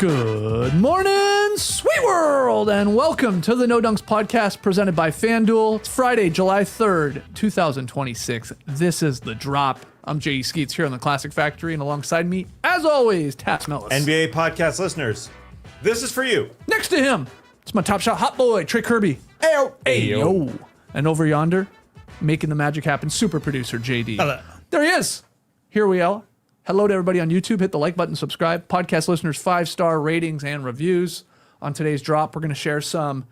Good morning, sweet world, and welcome to the No Dunks podcast presented by FanDuel. It's Friday, July 3rd, 2026. This is The Drop. I'm J.E. Skeets here on the Classic Factory, and alongside me, as always, Taps Mellis. NBA podcast listeners, this is for you. Next to him, it's my top shot hot boy, Trey Kirby. Ayo. Ayo. And over yonder, making the magic happen, super producer, JD. Hello. There he is. Here we are. Hello to everybody on YouTube. Hit the like button, subscribe. Podcast listeners, 5-star ratings and reviews. On today's drop, we're going to share some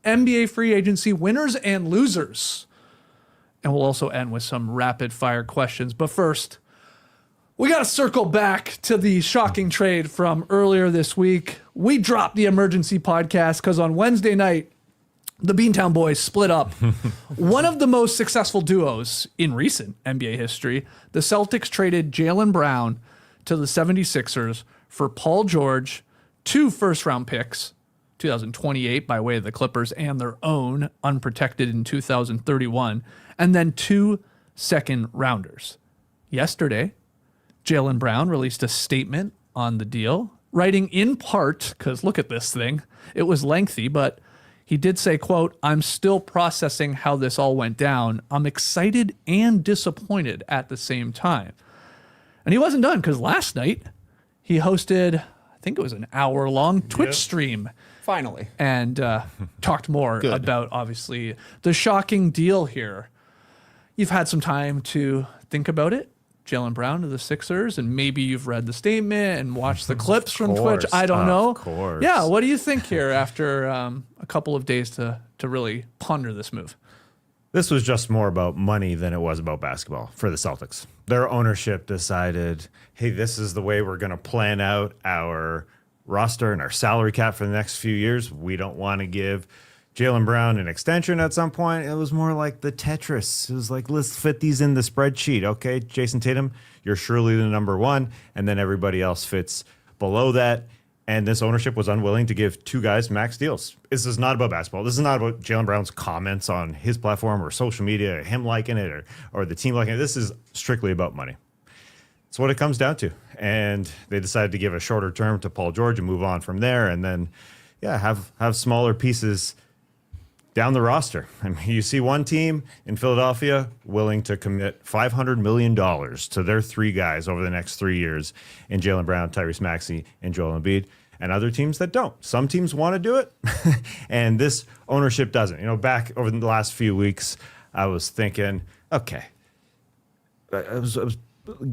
NBA free agency winners and losers. And we'll also end with some rapid fire questions. But first, we got to circle back to the shocking trade from earlier this week. We dropped the emergency podcast because on Wednesday night, the Beantown Boys split up. One of the most successful duos in recent NBA history. The Celtics traded Jaylen Brown to the 76ers for Paul George, 2 first-round picks, 2028 by way of the Clippers and their own unprotected in 2031, and then 2 second-rounders. Yesterday, Jaylen Brown released a statement on the deal, writing in part, because look at this thing, it was lengthy, but he did say, quote, "I'm still processing how this all went down. I'm excited and disappointed at the same time." And he wasn't done because last night he hosted, I think it was an hour-long Twitch stream. Finally. And talked more about, obviously, the shocking deal here. You've had some time to think about it. Jaylen Brown to the Sixers, and maybe you've read the statement and watched the clips from Twitch. I don't know. Of course. Yeah, what do you think here after a couple of days to really ponder this move? This was just more about money than it was about basketball for the Celtics. Their ownership decided, hey, this is the way we're going to plan out our roster and our salary cap for the next few years. We don't want to give Jaylen Brown an extension at some point. It was more like the Tetris. It was like, let's fit these in the spreadsheet. Okay, Jason Tatum, you're surely the number one. And then everybody else fits below that. And this ownership was unwilling to give 2 guys max deals. This is not about basketball. This is not about Jaylen Brown's comments on his platform or social media, or him liking it or the team liking it. This is strictly about money. That's what it comes down to. And they decided to give a shorter term to Paul George and move on from there. And then, yeah, have smaller pieces down the roster. I mean, you see one team in Philadelphia willing to commit $500 million to their 3 guys over the next 3 years in Jaylen Brown, Tyrese Maxey, and Joel Embiid, and other teams that don't. Some teams want to do it, and this ownership doesn't. You know, back over the last few weeks, I was thinking, okay, I was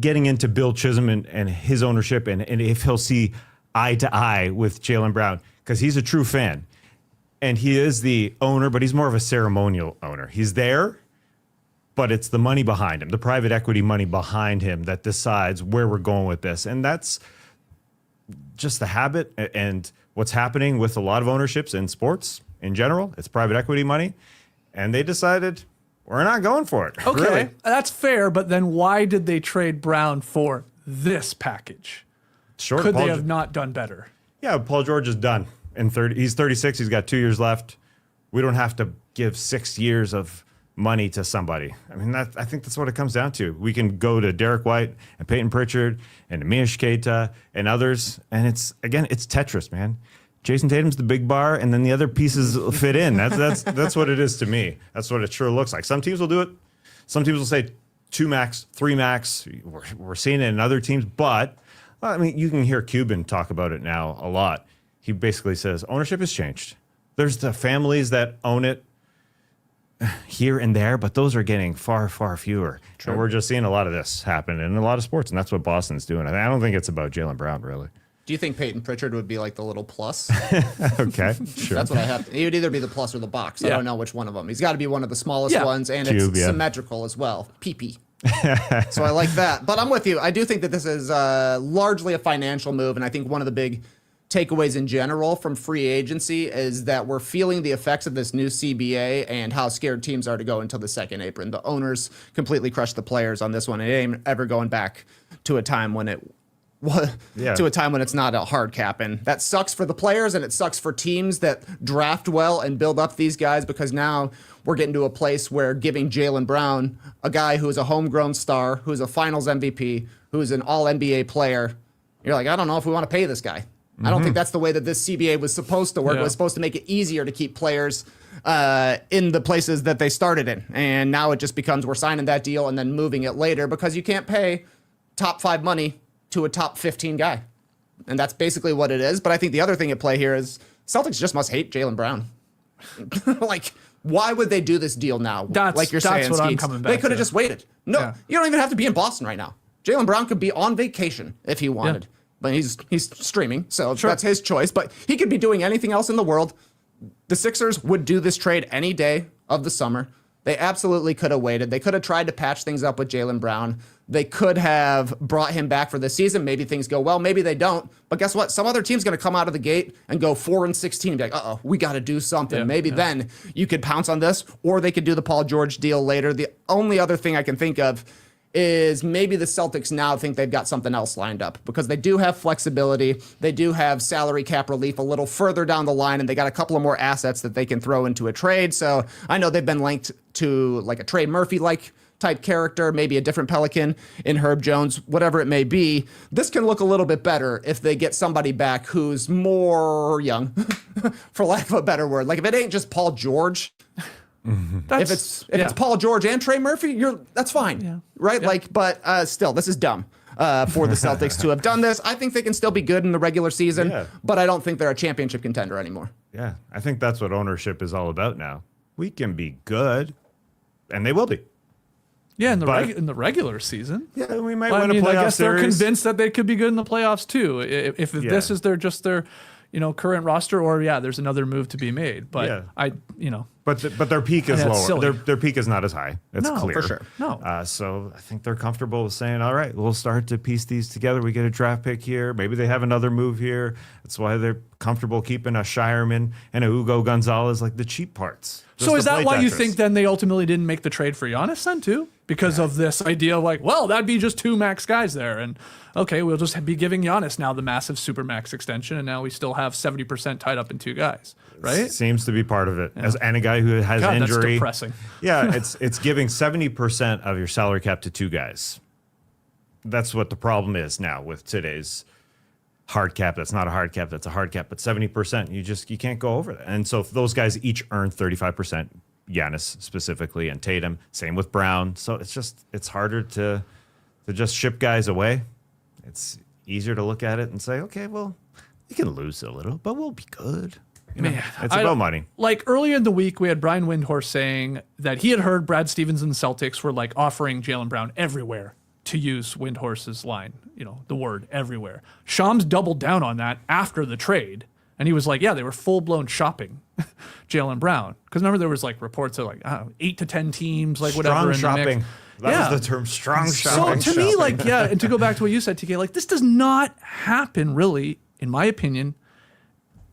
getting into Bill Chisholm and his ownership and if he'll see eye to eye with Jaylen Brown, because he's a true fan. And he is the owner, but he's more of a ceremonial owner. He's there, but it's the money behind him, the private equity money behind him that decides where we're going with this. And that's just the habit and what's happening with a lot of ownerships in sports in general. It's private equity money. And they decided, we're not going for it. Okay, really. That's fair, but then why did they trade Brown for this package? Sure, Could they have not done better? Yeah, Paul George is done. He's 36. He's got 2 years left. We don't have to give 6 years of money to somebody. I mean, I think that's what it comes down to. We can go to Derek White and Peyton Pritchard and Neemias Queta and others, and it's Tetris, man. Jason Tatum's the big bar, and then the other pieces fit in. That's what it is to me. That's what it sure looks like. Some teams will do it. Some teams will say 2 max, 3 max. We're seeing it in other teams, but I mean, you can hear Cuban talk about it now a lot. He basically says ownership has changed. There's the families that own it here and there, but those are getting far, far fewer. True. And we're just seeing a lot of this happen in a lot of sports, and that's what Boston's doing. I don't think it's about Jaylen Brown, really. Do you think Peyton Pritchard would be like the little plus? Okay, sure. That's what I have. He would either be the plus or the box. I don't know which one of them. He's got to be one of the smallest ones, and Cube, it's symmetrical as well. PP. So I like that. But I'm with you. I do think that this is largely a financial move, and I think one of the big takeaways in general from free agency is that we're feeling the effects of this new CBA and how scared teams are to go into the second apron. The owners completely crushed the players on this one. It ain't ever going back to a time when it's not a hard cap. And that sucks for the players, and it sucks for teams that draft well and build up these guys, because now we're getting to a place where giving Jaylen Brown, a guy who is a homegrown star, who's a finals MVP, who's an all-NBA player, you're like, I don't know if we want to pay this guy. I don't think that's the way that this CBA was supposed to work. It was supposed to make it easier to keep players in the places that they started in. And now it just becomes we're signing that deal and then moving it later because you can't pay top 5 money to a top 15 guy. And that's basically what it is. But I think the other thing at play here is Celtics just must hate Jaylen Brown. Like, why would they do this deal now? Like you're saying, what I'm coming back they could have to. just waited. No, you don't even have to be in Boston right now. Jaylen Brown could be on vacation if he wanted. But he's streaming, so that's his choice. But he could be doing anything else in the world. The Sixers would do this trade any day of the summer. They absolutely could have waited. They could have tried to patch things up with Jaylen Brown. They could have brought him back for this season. Maybe things go well. Maybe they don't. But guess what? Some other team's going to come out of the gate and go 4-16 and be like, uh-oh, we got to do something. Maybe then you could pounce on this, or they could do the Paul George deal later. The only other thing I can think of is maybe the Celtics now think they've got something else lined up because they do have flexibility. They do have salary cap relief a little further down the line, and they got a couple of more assets that they can throw into a trade. So I know they've been linked to like a Trey Murphy-like type character, maybe a different Pelican in Herb Jones, whatever it may be. This can look a little bit better if they get somebody back who's more young, for lack of a better word. Like if it ain't just Paul George, if it's Paul George and Trey Murphy, that's fine, right? Like, but still, this is dumb for the Celtics to have done this. I think they can still be good in the regular season, but I don't think they're a championship contender anymore. Yeah, I think that's what ownership is all about now. We can be good, and they will be. Yeah, in the regular season. Yeah, we might win a playoff I guess series. they're convinced that they could be good in the playoffs too. If this is their current roster, or there's another move to be made. But But their peak is lower. Silly. Their peak is not as high. It's clear. For sure. No. So I think they're comfortable with saying, all right, we'll start to piece these together. We get a draft pick here. Maybe they have another move here. That's why they're comfortable keeping a Shireman and a Hugo Gonzalez, like the cheap parts. So is that why you think then they ultimately didn't make the trade for Giannis then too? Because of this idea of like, well, that'd be just 2 max guys there. And okay, we'll just be giving Giannis now the massive super max extension. And now we still have 70% tied up in 2 guys, right? Seems to be part of it. And a guy who has God, injury. That's depressing. Yeah, it's giving 70% of your salary cap to 2 guys. That's what the problem is now with today's hard cap. That's not a hard cap. That's a hard cap. But 70%, you can't go over that. And so if those guys each earn 35%, Giannis specifically, and Tatum, same with Brown. So it's harder to just ship guys away. It's easier to look at it and say, okay, well, we can lose a little, but we'll be good. Man, it's about money. Like earlier in the week, we had Brian Windhorst saying that he had heard Brad Stevens and the Celtics were like offering Jaylen Brown everywhere, to use Windhorst's line, the word everywhere. Shams doubled down on that after the trade. And he was like, yeah, they were full-blown shopping Jaylen Brown. Because remember, there was like reports of like 8 to 10 teams, like whatever. Strong shopping. Mix. That was the term, strong shopping. So to me, like, and to go back to what you said, TK, like this does not happen really, in my opinion.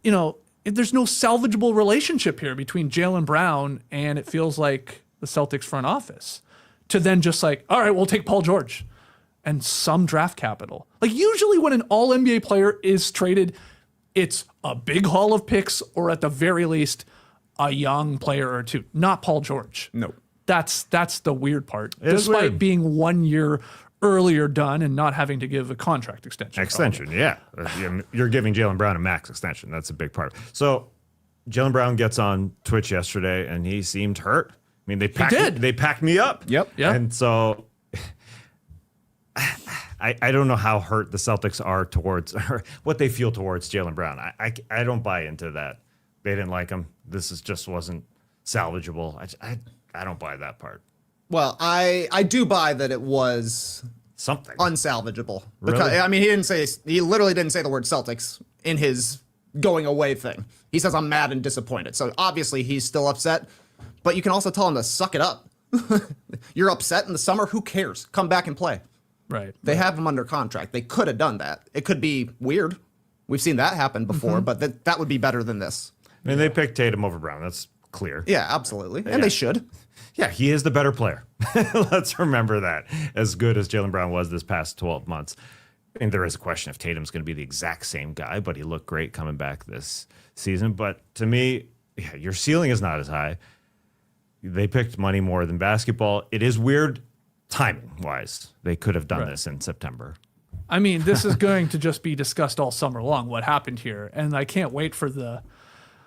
There's no salvageable relationship here between Jaylen Brown and it feels like the Celtics front office. To then just like, all right, we'll take Paul George and some draft capital. Like usually when an all-NBA player is traded, it's a big haul of picks or at the very least a young player or 2, not Paul George. No. That's the weird part. It is Despite weird. being 1 year earlier done and not having to give a contract extension. Yeah. You're giving Jaylen Brown a max extension. That's a big part. So Jaylen Brown gets on Twitch yesterday and he seemed hurt. I mean, they packed me up. Yep. And so I don't know how hurt the Celtics are towards or what they feel towards Jaylen Brown. I don't buy into that. They didn't like him. This just wasn't salvageable. I don't buy that part. Well, I do buy that it was something unsalvageable. Really? Because I mean, he literally didn't say the word Celtics in his going away thing. He says I'm mad and disappointed. So obviously he's still upset, but you can also tell him to suck it up. You're upset in the summer, who cares? Come back and play. Right. They have him under contract. They could have done that. It could be weird. We've seen that happen before, but that would be better than this. I mean, they picked Tatum over Brown. That's clear. Yeah, absolutely. And they should. Yeah, he is the better player. Let's remember that. As good as Jaylen Brown was this past 12 months. I mean, there is a question if Tatum's going to be the exact same guy, but he looked great coming back this season. But to me, your ceiling is not as high. They picked money more than basketball. It is weird timing-wise. They could have done this in September. I mean, this is going to just be discussed all summer long, what happened here. And I can't wait for the,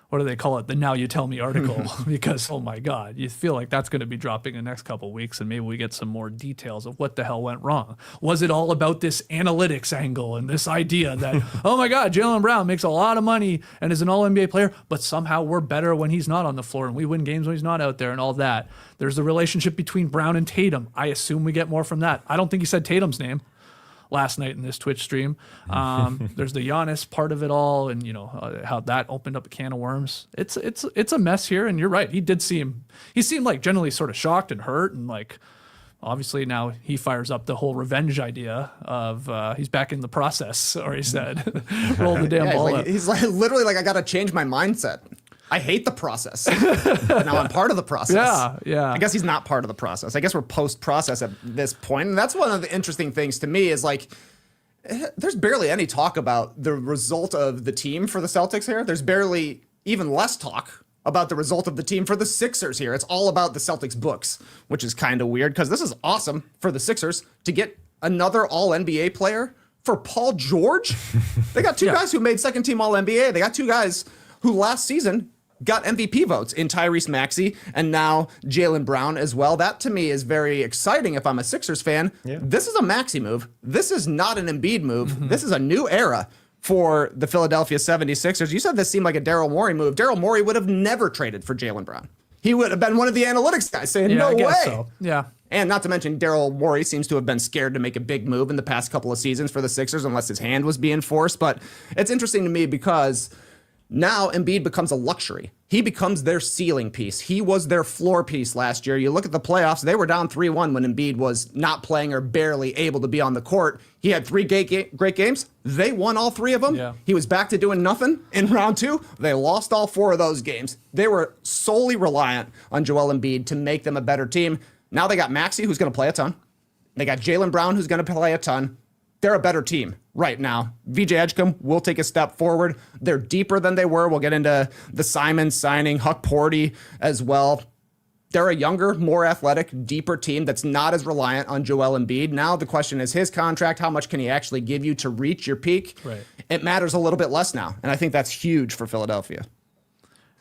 what do they call it? The Now You Tell Me article, because, oh my God, you feel like that's going to be dropping in the next couple of weeks. And maybe we get some more details of what the hell went wrong. Was it all about this analytics angle and this idea that, oh my God, Jaylen Brown makes a lot of money and is an all NBA player, but somehow we're better when he's not on the floor and we win games when he's not out there and all that. There's the relationship between Brown and Tatum. I assume we get more from that. I don't think he said Tatum's name last night in this Twitch stream. There's the Giannis part of it all, and how that opened up a can of worms. It's a mess here, and you're right. He seemed like generally sort of shocked and hurt, and like obviously now he fires up the whole revenge idea of he's back in the process, or he said, roll the damn ball up. He's like literally like, I got to change my mindset. I hate the process. Now I'm part of the process. Yeah. I guess he's not part of the process. I guess we're post-process at this point. And that's one of the interesting things to me is like, there's barely any talk about the result of the team for the Celtics here. There's barely even less talk about the result of the team for the Sixers here. It's all about the Celtics books, which is kind of weird because this is awesome for the Sixers to get another All-NBA player for Paul George. They got two guys who made second-team All-NBA. They got two guys who last season got MVP votes in Tyrese Maxey and now Jaylen Brown as well. That to me is very exciting if I'm a Sixers fan. Yeah. This is a Maxey move. This is not an Embiid move. Mm-hmm. This is a new era for the Philadelphia 76ers. You said this seemed like a Daryl Morey move. Daryl Morey would have never traded for Jaylen Brown. He would have been one of the analytics guys saying, no way. So. Yeah. And not to mention, Daryl Morey seems to have been scared to make a big move in the past couple of seasons for the Sixers unless his hand was being forced. But it's interesting to me because now Embiid becomes a luxury. He becomes their ceiling piece. He was their floor piece last year. You look at the playoffs, they were down 3-1 when Embiid was not playing or barely able to be on the court. He had three great games. They won all three of them. Yeah. He was back to doing nothing in round two. They lost all four of those games. They were solely reliant on Joel Embiid to make them a better team. Now they got Maxey, who's going to play a ton. They got Jaylen Brown, who's going to play a ton. They're a better team right now. VJ Edgecombe will take a step forward. They're deeper than they were. We'll get into the Simons signing, Huck Porty as well. They're a younger, more athletic, deeper team that's not as reliant on Joel Embiid. Now the question is his contract. How much can he actually give you to reach your peak? Right. It matters a little bit less now, and I think that's huge for Philadelphia.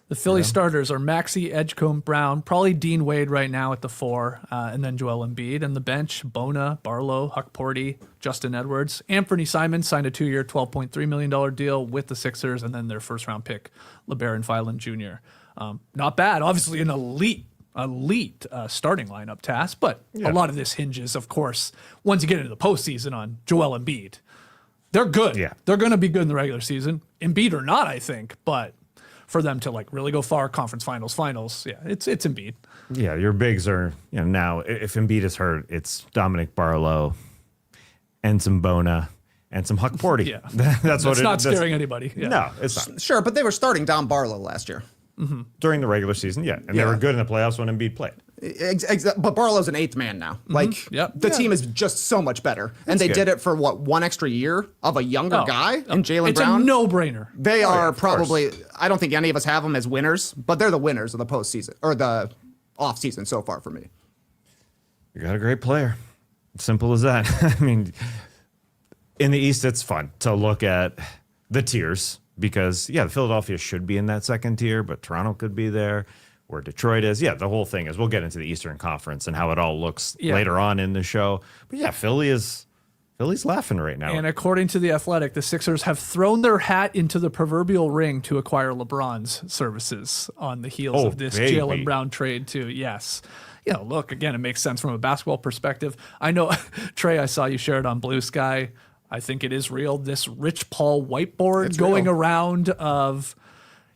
The Philly starters are Maxey, Edgecombe, Brown, probably Dean Wade right now at the 4, and then Joel Embiid. And the bench, Bona, Barlow, Huck Porty, Justin Edwards. Anthony Simons signed a 2-year, $12.3 million deal with the Sixers, and then their first-round pick, LeBaron Filan Jr. Not bad. Obviously an elite starting lineup task, but a lot of this hinges, of course, once you get into the postseason on Joel Embiid. They're good. Yeah. They're going to be good in the regular season. Embiid or not, I think, but for them to like really go far, conference finals, yeah, it's Embiid. Yeah, your bigs are, now if Embiid is hurt, it's Dominic Barlow and some Bona and some Huck Porty. Yeah, that's what not scaring anybody. Yeah. No, it's not. Sure, but they were starting Dom Barlow last year. Mm-hmm. During the regular season, and they were good in the playoffs when Embiid played. But Barlow's an 8th man now. Mm-hmm. Like, the team is just so much better. And they did it for, one extra year of a younger guy in Jaylen Brown? It's a no-brainer. They are probably, I don't think any of us have them as winners, but they're the winners of the postseason, or the offseason so far for me. You got a great player. Simple as that. I mean, in the East, it's fun to look at the tiers because, Philadelphia should be in that second tier, but Toronto could be there. Where Detroit is. The whole thing is we'll get into the Eastern Conference and how it all looks later on in the show. But Philly's laughing right now. And according to The Athletic, the Sixers have thrown their hat into the proverbial ring to acquire LeBron's services on the heels of this Jaylen Brown trade too. Yes. Look, again, it makes sense from a basketball perspective. I know, Trey, I saw you share it on Blue Sky. I think it is real. This Rich Paul whiteboard going around of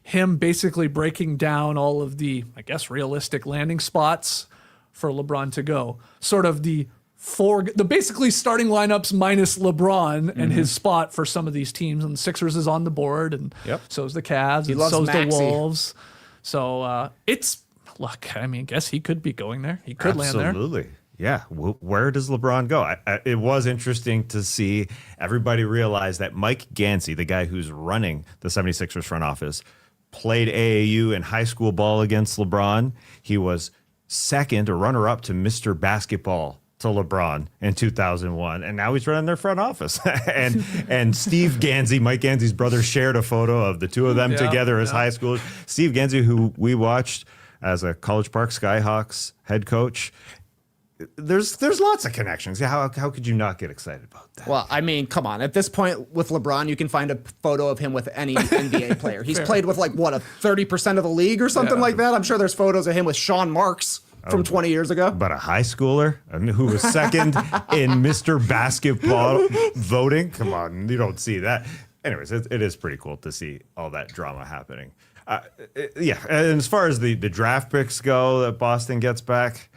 him basically breaking down all of the, I guess, realistic landing spots for LeBron to go. Sort of the basically starting lineups minus LeBron and his spot for some of these teams. And the Sixers is on the board, and so is the Cavs, and so is the Wolves. So look, I mean, I guess he could be going there. He could land there. Absolutely. Yeah. Where does LeBron go? It was interesting to see everybody realize that Mike Gansey, the guy who's running the 76ers front office, played AAU in high school ball against LeBron. He was second or runner-up to Mr. Basketball to LeBron in 2001, and now he's running their front office. and Steve Gansey, Mike Gansey's brother, shared a photo of the two of them together as high schoolers. Steve Gansey, who we watched as a College Park Skyhawks head coach. There's lots of connections. How could you not get excited about that? Well, I mean, come on. At this point with LeBron, you can find a photo of him with any NBA player. He's played with like, what, a 30% of the league or something like that? I'm sure there's photos of him with Sean Marks from 20 years ago. But a high schooler who was second in Mr. Basketball voting? Come on, you don't see that. Anyways, it is pretty cool to see all that drama happening. And as far as the draft picks go that Boston gets back,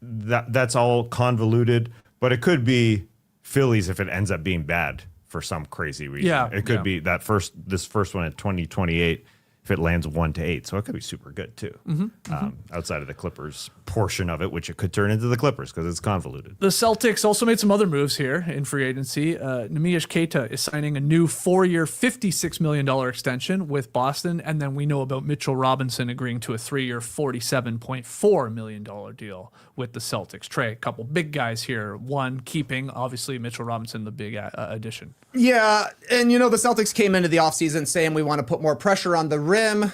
that's all convoluted, but it could be Phillies if it ends up being bad for some crazy reason. Yeah, it could be this first one at 2028 if it lands 1-8. So it could be super good too. Outside of the Clippers portion of it, which it could turn into the Clippers because it's convoluted. The Celtics also made some other moves here in free agency. Neemias Queta is signing a new 4-year, $56 million extension with Boston. And then we know about Mitchell Robinson agreeing to a 3-year, $47.4 million deal with the Celtics. Trey, a couple big guys here. One, keeping, obviously, Mitchell Robinson, the big addition. Yeah, and the Celtics came into the offseason saying we want to put more pressure on the rim,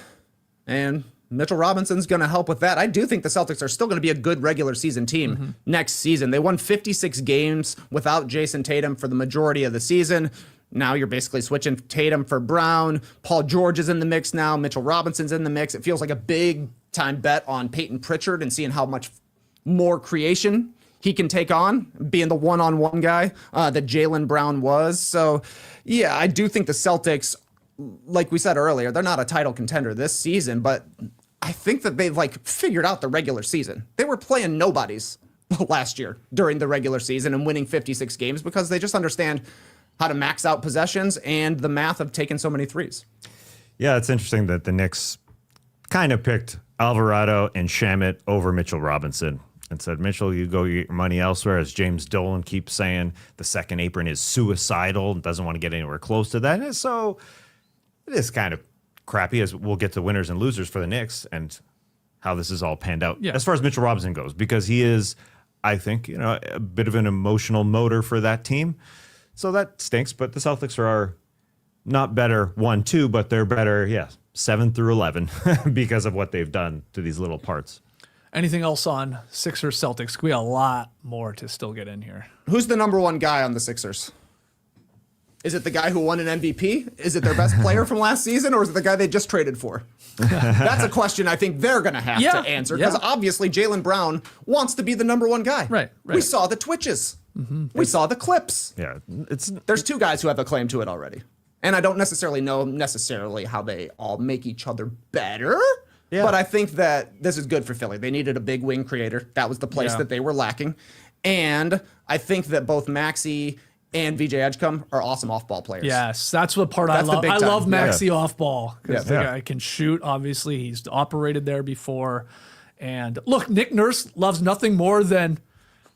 and Mitchell Robinson's going to help with that. I do think the Celtics are still going to be a good regular season team next season. They won 56 games without Jason Tatum for the majority of the season. Now you're basically switching Tatum for Brown. Paul George is in the mix now. Mitchell Robinson's in the mix. It feels like a big-time bet on Peyton Pritchard and seeing how much more creation he can take on, being the one-on-one guy that Jaylen Brown was. So, yeah, I do think the Celtics, like we said earlier, they're not a title contender this season, but I think that they've figured out the regular season. They were playing nobodies last year during the regular season and winning 56 games because they just understand how to max out possessions and the math of taking so many threes. Yeah, it's interesting that the Knicks kind of picked Alvarado and Shamet over Mitchell Robinson and said, Mitchell, you go get your money elsewhere. As James Dolan keeps saying, the second apron is suicidal and doesn't want to get anywhere close to that. And so it is kind of crappy, as we'll get to winners and losers for the Knicks and how this is all panned out as far as Mitchell Robinson goes, because he is, I think, a bit of an emotional motor for that team. So that stinks, but the Celtics are not better 1-2, but they're better, 7 through 11 because of what they've done to these little parts. Anything else on Sixers Celtics? We got a lot more to still get in here. Who's the number one guy on the Sixers? Is it the guy who won an MVP? Is it their best player from last season, or is it the guy they just traded for? That's a question I think they're going to have to answer, because obviously Jaylen Brown wants to be the number one guy. Right. We saw the twitches. We saw the clips. Yeah, There's two guys who have a claim to it already. And I don't necessarily know how they all make each other better. Yeah. But I think that this is good for Philly. They needed a big wing creator. That was the place that they were lacking. And I think that both Maxey and VJ Edgecombe are awesome off-ball players. Yes, that's the part I love. I love Maxey off-ball because the guy can shoot. Obviously, he's operated there before. And look, Nick Nurse loves nothing more than,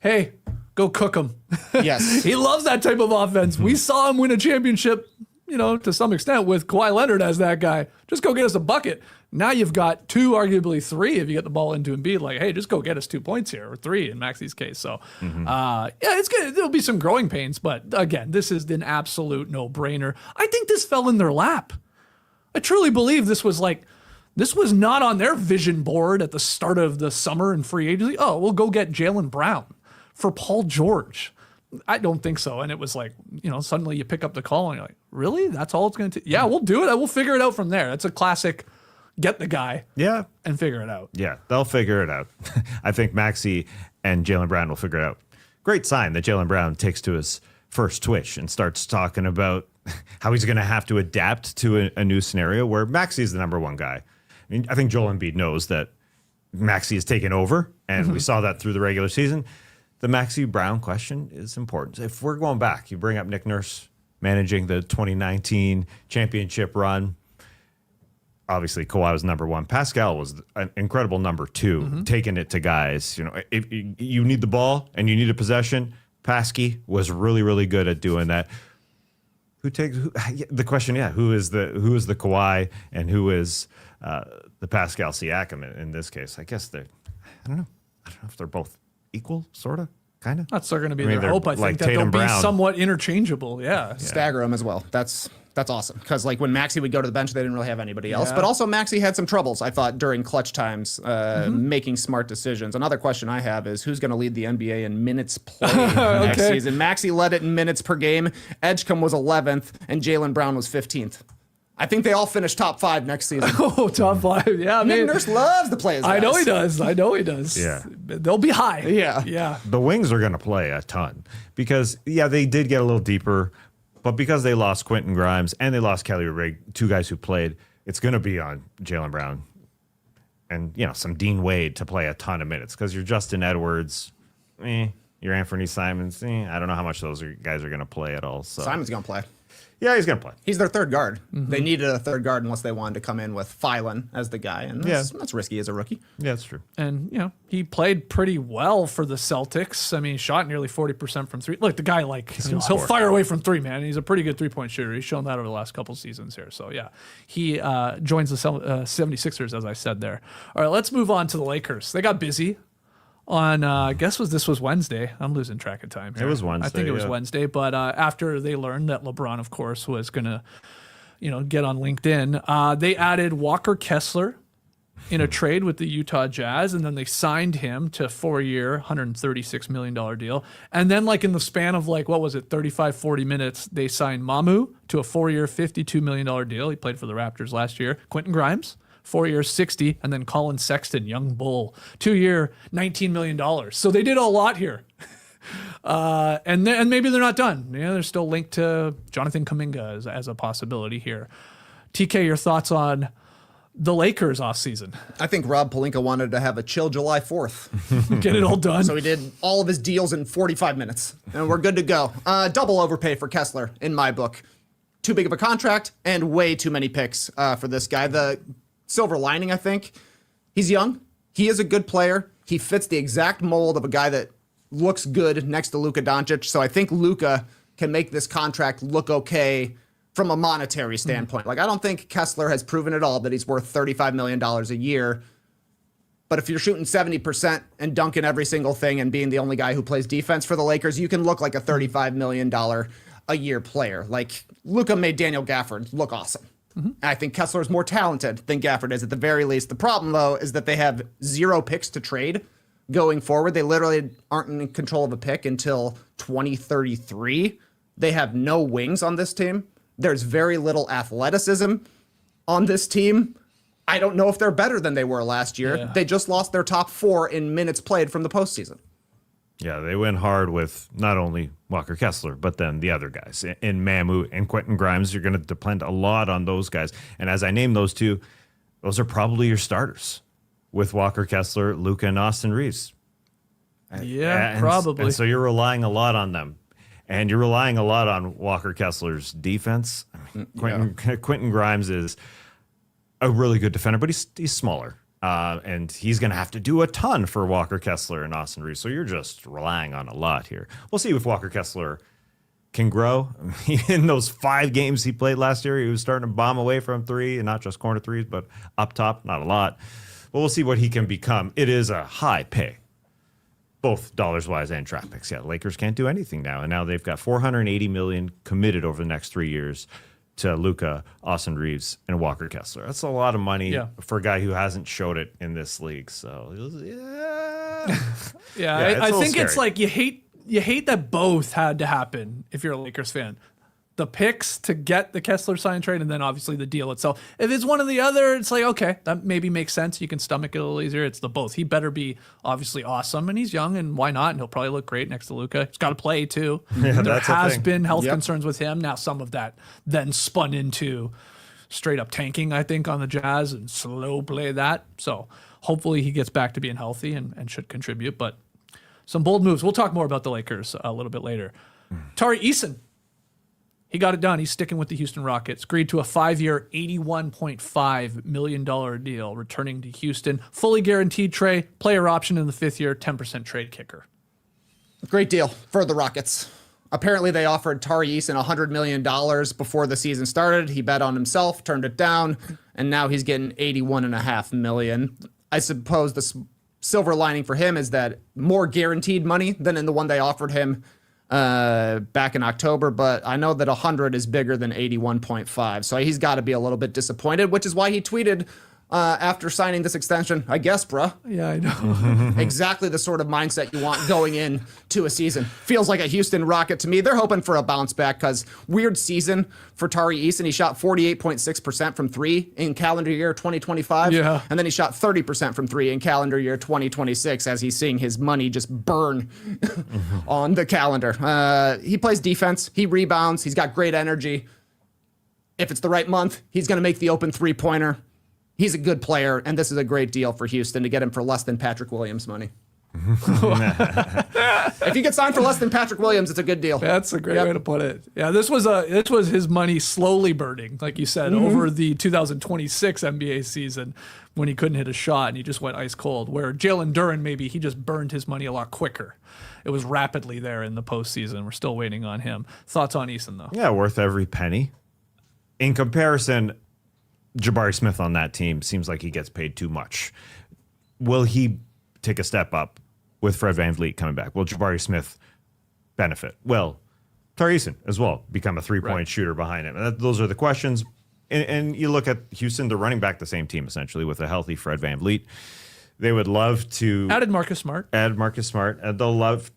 hey, go cook him. Yes. He loves that type of offense. We saw him win a championship, to some extent with Kawhi Leonard as that guy. Just go get us a bucket. Now you've got 2, arguably 3, if you get the ball into Embiid. Like, hey, just go get us 2 points here, or 3 in Maxey's case. So, it's good. There'll be some growing pains, but again, this is an absolute no-brainer. I think this fell in their lap. I truly believe this was not on their vision board at the start of the summer in free agency. Oh, we'll go get Jaylen Brown for Paul George. I don't think so. And it was suddenly you pick up the call and you're like, really? That's all it's going to take? Yeah, we'll do it. We'll figure it out from there. That's a classic get the guy and figure it out. Yeah, they'll figure it out. I think Maxey and Jaylen Brown will figure it out. Great sign that Jaylen Brown takes to his first twitch and starts talking about how he's going to have to adapt to a new scenario where Maxey is the number one guy. I mean, I think Joel Embiid knows that Maxey has taken over, and we saw that through the regular season. The Maxey Brown question is important. If we're going back, you bring up Nick Nurse managing the 2019 championship run. Obviously, Kawhi was number one. Pascal was an incredible number 2, taking it to guys. If you need the ball and you need a possession, Pasky was really, really good at doing that. The question? Who is the Kawhi and who is the Pascal Siakam in this case? I guess I don't know if they're both equal, sort of. Kind of. That's going to be I mean, their they're hope. I like think that Tatum they'll be Brown. somewhat interchangeable. Yeah. Stagger them as well. That's awesome. Because like when Maxey would go to the bench, they didn't really have anybody else. Yeah. But also Maxey had some troubles, I thought, during clutch times, making smart decisions. Another question I have is who's going to lead the NBA in minutes played next season? Maxey led it in minutes per game. Edgecombe was 11th, and Jaylen Brown was 15th. I think they all finish top 5 next season. Oh, top 5. Yeah, Nick man. Nurse loves to play his I know guys. he does. I know he does. Yeah. They'll be high. Yeah. Yeah. The wings are going to play a ton because, yeah, they did get a little deeper, but because they lost Quentin Grimes and they lost Kelly Oubre, 2 guys who played, it's going to be on Jaylen Brown and, some Dean Wade to play a ton of minutes because you're Justin Edwards, you're Anthony Simons. I don't know how much those guys are going to play at all. So Simon's going to play. yeah, he's going to play. He's their third guard. They needed a third guard unless they wanted to come in with Phylan as the guy, and that's risky as a rookie. Yeah, that's true. And, he played pretty well for the Celtics. I mean, he shot nearly 40% from 3. Look, the guy, he'll fire away from 3, man. He's a pretty good 3-point shooter. He's shown that over the last couple seasons here. So, yeah, he joins the 76ers, as I said there. All right, let's move on to the Lakers. They got busy on, this was Wednesday. I'm losing track of time here. It was Wednesday, I think it was yeah. Wednesday. But after they learned that LeBron, of course, was going to, get on LinkedIn, they added Walker Kessler in a trade with the Utah Jazz, and then they signed him to a 4-year, $136 million deal. And then, in the span of, 35, 40 minutes, they signed Mamu to a 4-year, $52 million deal. He played for the Raptors last year. Quentin Grimes, 4 years, 60, and then Colin Sexton, young bull, 2-year, $19 million. So they did a lot here. And maybe they're not done. They're still linked to Jonathan Kuminga as a possibility here. TK, your thoughts on the Lakers offseason? I think Rob Pelinka wanted to have a chill July 4th. Get it all done. So he did all of his deals in 45 minutes, and we're good to go. Double overpay for Kessler, in my book. Too big of a contract and way too many picks for this guy. The silver lining, I think, he's young. He is a good player. He fits the exact mold of a guy that looks good next to Luka Doncic. So I think Luka can make this contract look okay from a monetary standpoint. I don't think Kessler has proven at all that he's worth $35 million a year. But if you're shooting 70% and dunking every single thing and being the only guy who plays defense for the Lakers, you can look like a $35 million a year player. Luka made Daniel Gafford look awesome. I think Kessler is more talented than Gafford is at the very least. The problem, though, is that they have 0 picks to trade going forward. They literally aren't in control of a pick until 2033. They have no wings on this team. There's very little athleticism on this team. I don't know if they're better than they were last year. Yeah. They just lost their top 4 in minutes played from the postseason. Yeah, they went hard with not only Walker Kessler, but then the other guys. In Mamu and Quentin Grimes, you're going to depend a lot on those guys. And as I name those 2, those are probably your starters with Walker Kessler, Luka, and Austin Reeves. Yeah, probably. And so you're relying a lot on them. And you're relying a lot on Walker Kessler's defense. Quentin Grimes is a really good defender, but he's smaller. And he's going to have to do a ton for Walker Kessler and Austin Reeves. So you're just relying on a lot here. We'll see if Walker Kessler can grow. In those 5 games he played last year, he was starting to bomb away from 3, and not just corner 3s, but up top, not a lot. But we'll see what he can become. It is a high pay, both dollars-wise and draft picks. Yeah, the Lakers can't do anything now. And now they've got $480 million committed over the next 3 years to Luka, Austin Reeves, and Walker Kessler. That's a lot of money for a guy who hasn't showed it in this league. So, I think it's you hate that both had to happen if you're a Lakers fan. The picks to get the Kessler sign trade, and then obviously the deal itself. If it's one or the other, it's okay, that maybe makes sense. You can stomach it a little easier. It's the both. He better be obviously awesome, and he's young, and why not? And he'll probably look great next to Luka. He's got to play too. There has been health concerns with him. Now some of that then spun into straight up tanking, I think, on the Jazz and slow play that. So hopefully he gets back to being healthy and should contribute. But some bold moves. We'll talk more about the Lakers a little bit later. Tari Eason. He got it done. He's sticking with the Houston Rockets. Agreed to a 5-year, $81.5 million deal, returning to Houston. Fully guaranteed trade, player option in the 5th year, 10% trade kicker. Great deal for the Rockets. Apparently, they offered Tari Eason $100 million before the season started. He bet on himself, turned it down, and now he's getting $81.5 million. I suppose the silver lining for him is that more guaranteed money than in the one they offered him back in October. But I know that 100 is bigger than 81.5. So he's got to be a little bit disappointed, which is why he tweeted after signing this extension, I guess, bruh. Yeah, I know. Exactly the sort of mindset you want going into a season. Feels like a Houston Rocket to me. They're hoping for a bounce back because weird season for Tari Eason. He shot 48.6% from three in calendar year 2025. Yeah. And then he shot 30% from three in calendar year 2026 as he's seeing his money just burn on the calendar. He plays defense. He rebounds. He's got great energy. If it's the right month, he's going to make the open three-pointer. He's a good player, and this is a great deal for Houston to get him for less than Patrick Williams money. If you get signed for less than Patrick Williams, it's a good deal. That's a great way to put it. Yeah, this was his money slowly burning, like you said, over the 2026 NBA season when he couldn't hit a shot and he just went ice cold. Where Jalen Duren, maybe he just burned his money a lot quicker. It was rapidly there in the postseason. We're still waiting on him. Thoughts on Eason, though? Yeah, worth every penny. In comparison, Jabari Smith on that team seems like he gets paid too much. Will he take a step up with Fred VanVleet coming back? Will Jabari Smith benefit? Well, Tari Eason as well become a three-point shooter behind him. And those are the questions. And you look at Houston, they're running back the same team essentially with a healthy Fred VanVleet. They would love to add Marcus Smart. And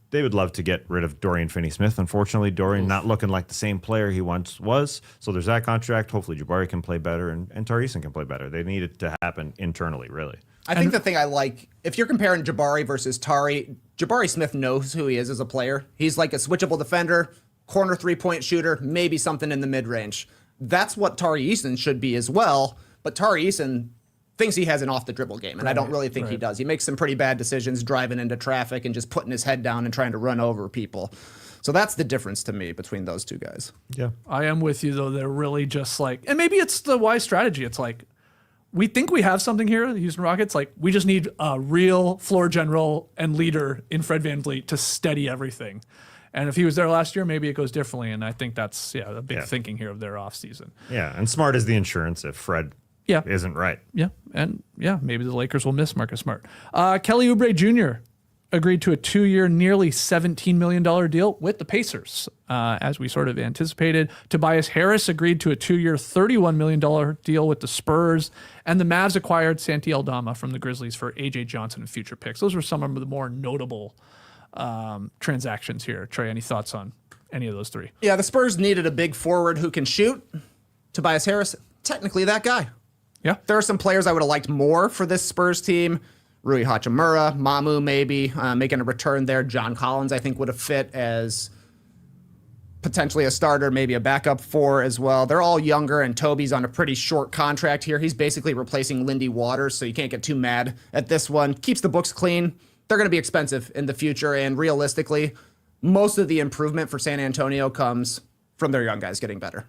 they would love to get rid of Dorian Finney-Smith. Unfortunately, Dorian not looking like the same player he once was. So there's that contract. Hopefully Jabari can play better and Tari Eason can play better. They need it to happen internally, really. I think the thing I like, if you're comparing Jabari versus Tari, Jabari Smith knows who he is as a player. He's like a switchable defender, corner three-point shooter, maybe something in the mid-range. That's what Tari Eason should be as well. But Tari Eason thinks he has an off-the-dribble game, and I don't really think he does. He makes some pretty bad decisions driving into traffic and just putting his head down and trying to run over people. So that's the difference to me between those two guys. Yeah. I am with you, though. They're really just like, and maybe it's the wise strategy. It's like, we think we have something here, the Houston Rockets. Like, we just need a real floor general and leader in Fred VanVleet to steady everything. And if he was there last year, maybe it goes differently. And I think that's, a big thinking here of their offseason. Yeah, and Smart is the insurance if Fred isn't right. Yeah, and maybe the Lakers will miss Marcus Smart. Kelly Oubre Jr. agreed to a 2-year, nearly $17 million deal with the Pacers, as we sort of anticipated. Tobias Harris agreed to a 2-year, $31 million deal with the Spurs, and the Mavs acquired Santi Aldama from the Grizzlies for A.J. Johnson and future picks. Those were some of the more notable transactions here. Trey, any thoughts on any of those three? Yeah, the Spurs needed a big forward who can shoot. Tobias Harris, technically that guy. Yeah. There are some players I would have liked more for this Spurs team. Rui Hachimura, Mamu maybe, making a return there. John Collins, I think, would have fit as potentially a starter, maybe a backup four as well. They're all younger, and Toby's on a pretty short contract here. He's basically replacing Lindy Waters, so you can't get too mad at this one. Keeps the books clean. They're going to be expensive in the future, and realistically, most of the improvement for San Antonio comes from their young guys getting better.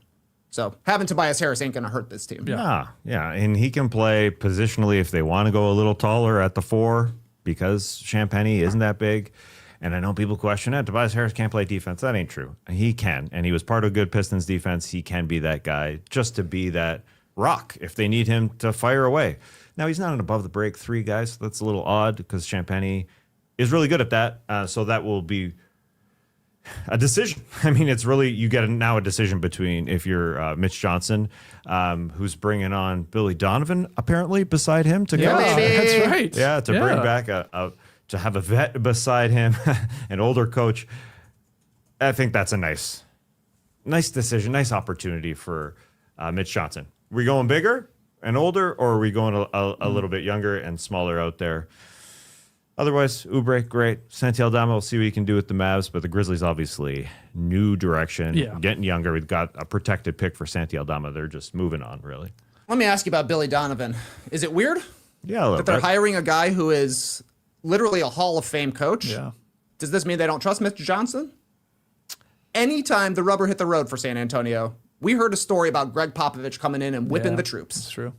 So having Tobias Harris ain't going to hurt this team. Yeah, and he can play positionally if they want to go a little taller at the 4 because Champagny isn't that big. And I know people question it. Tobias Harris can't play defense. That ain't true. He can, and he was part of good Pistons defense. He can be that guy just to be that rock if they need him to fire away. Now, he's not an above-the-break 3 guy, so that's a little odd because Champagny is really good at that. So that will be a decision. I mean, it's really, you get now a decision between if you're Mitch Johnson, who's bringing on Billy Donovan, apparently, beside him to Yeah, coach. baby. That's right. Yeah, to bring back to have a vet beside him, an older coach. I think that's a nice decision, nice opportunity for Mitch Johnson. We going bigger and older, or are we going a little bit younger and smaller out there? Otherwise, Oubre, great. Santi Aldama, we'll see what he can do with the Mavs, but the Grizzlies, obviously, new direction, getting younger. We've got a protected pick for Santi Aldama. They're just moving on, really. Let me ask you about Billy Donovan. Is it weird Yeah, a little that they're bit. hiring a guy who is literally a Hall of Fame coach? Yeah. Does this mean they don't trust Mr. Johnson? Anytime the rubber hit the road for San Antonio, we heard a story about Greg Popovich coming in and whipping the troops. That's true.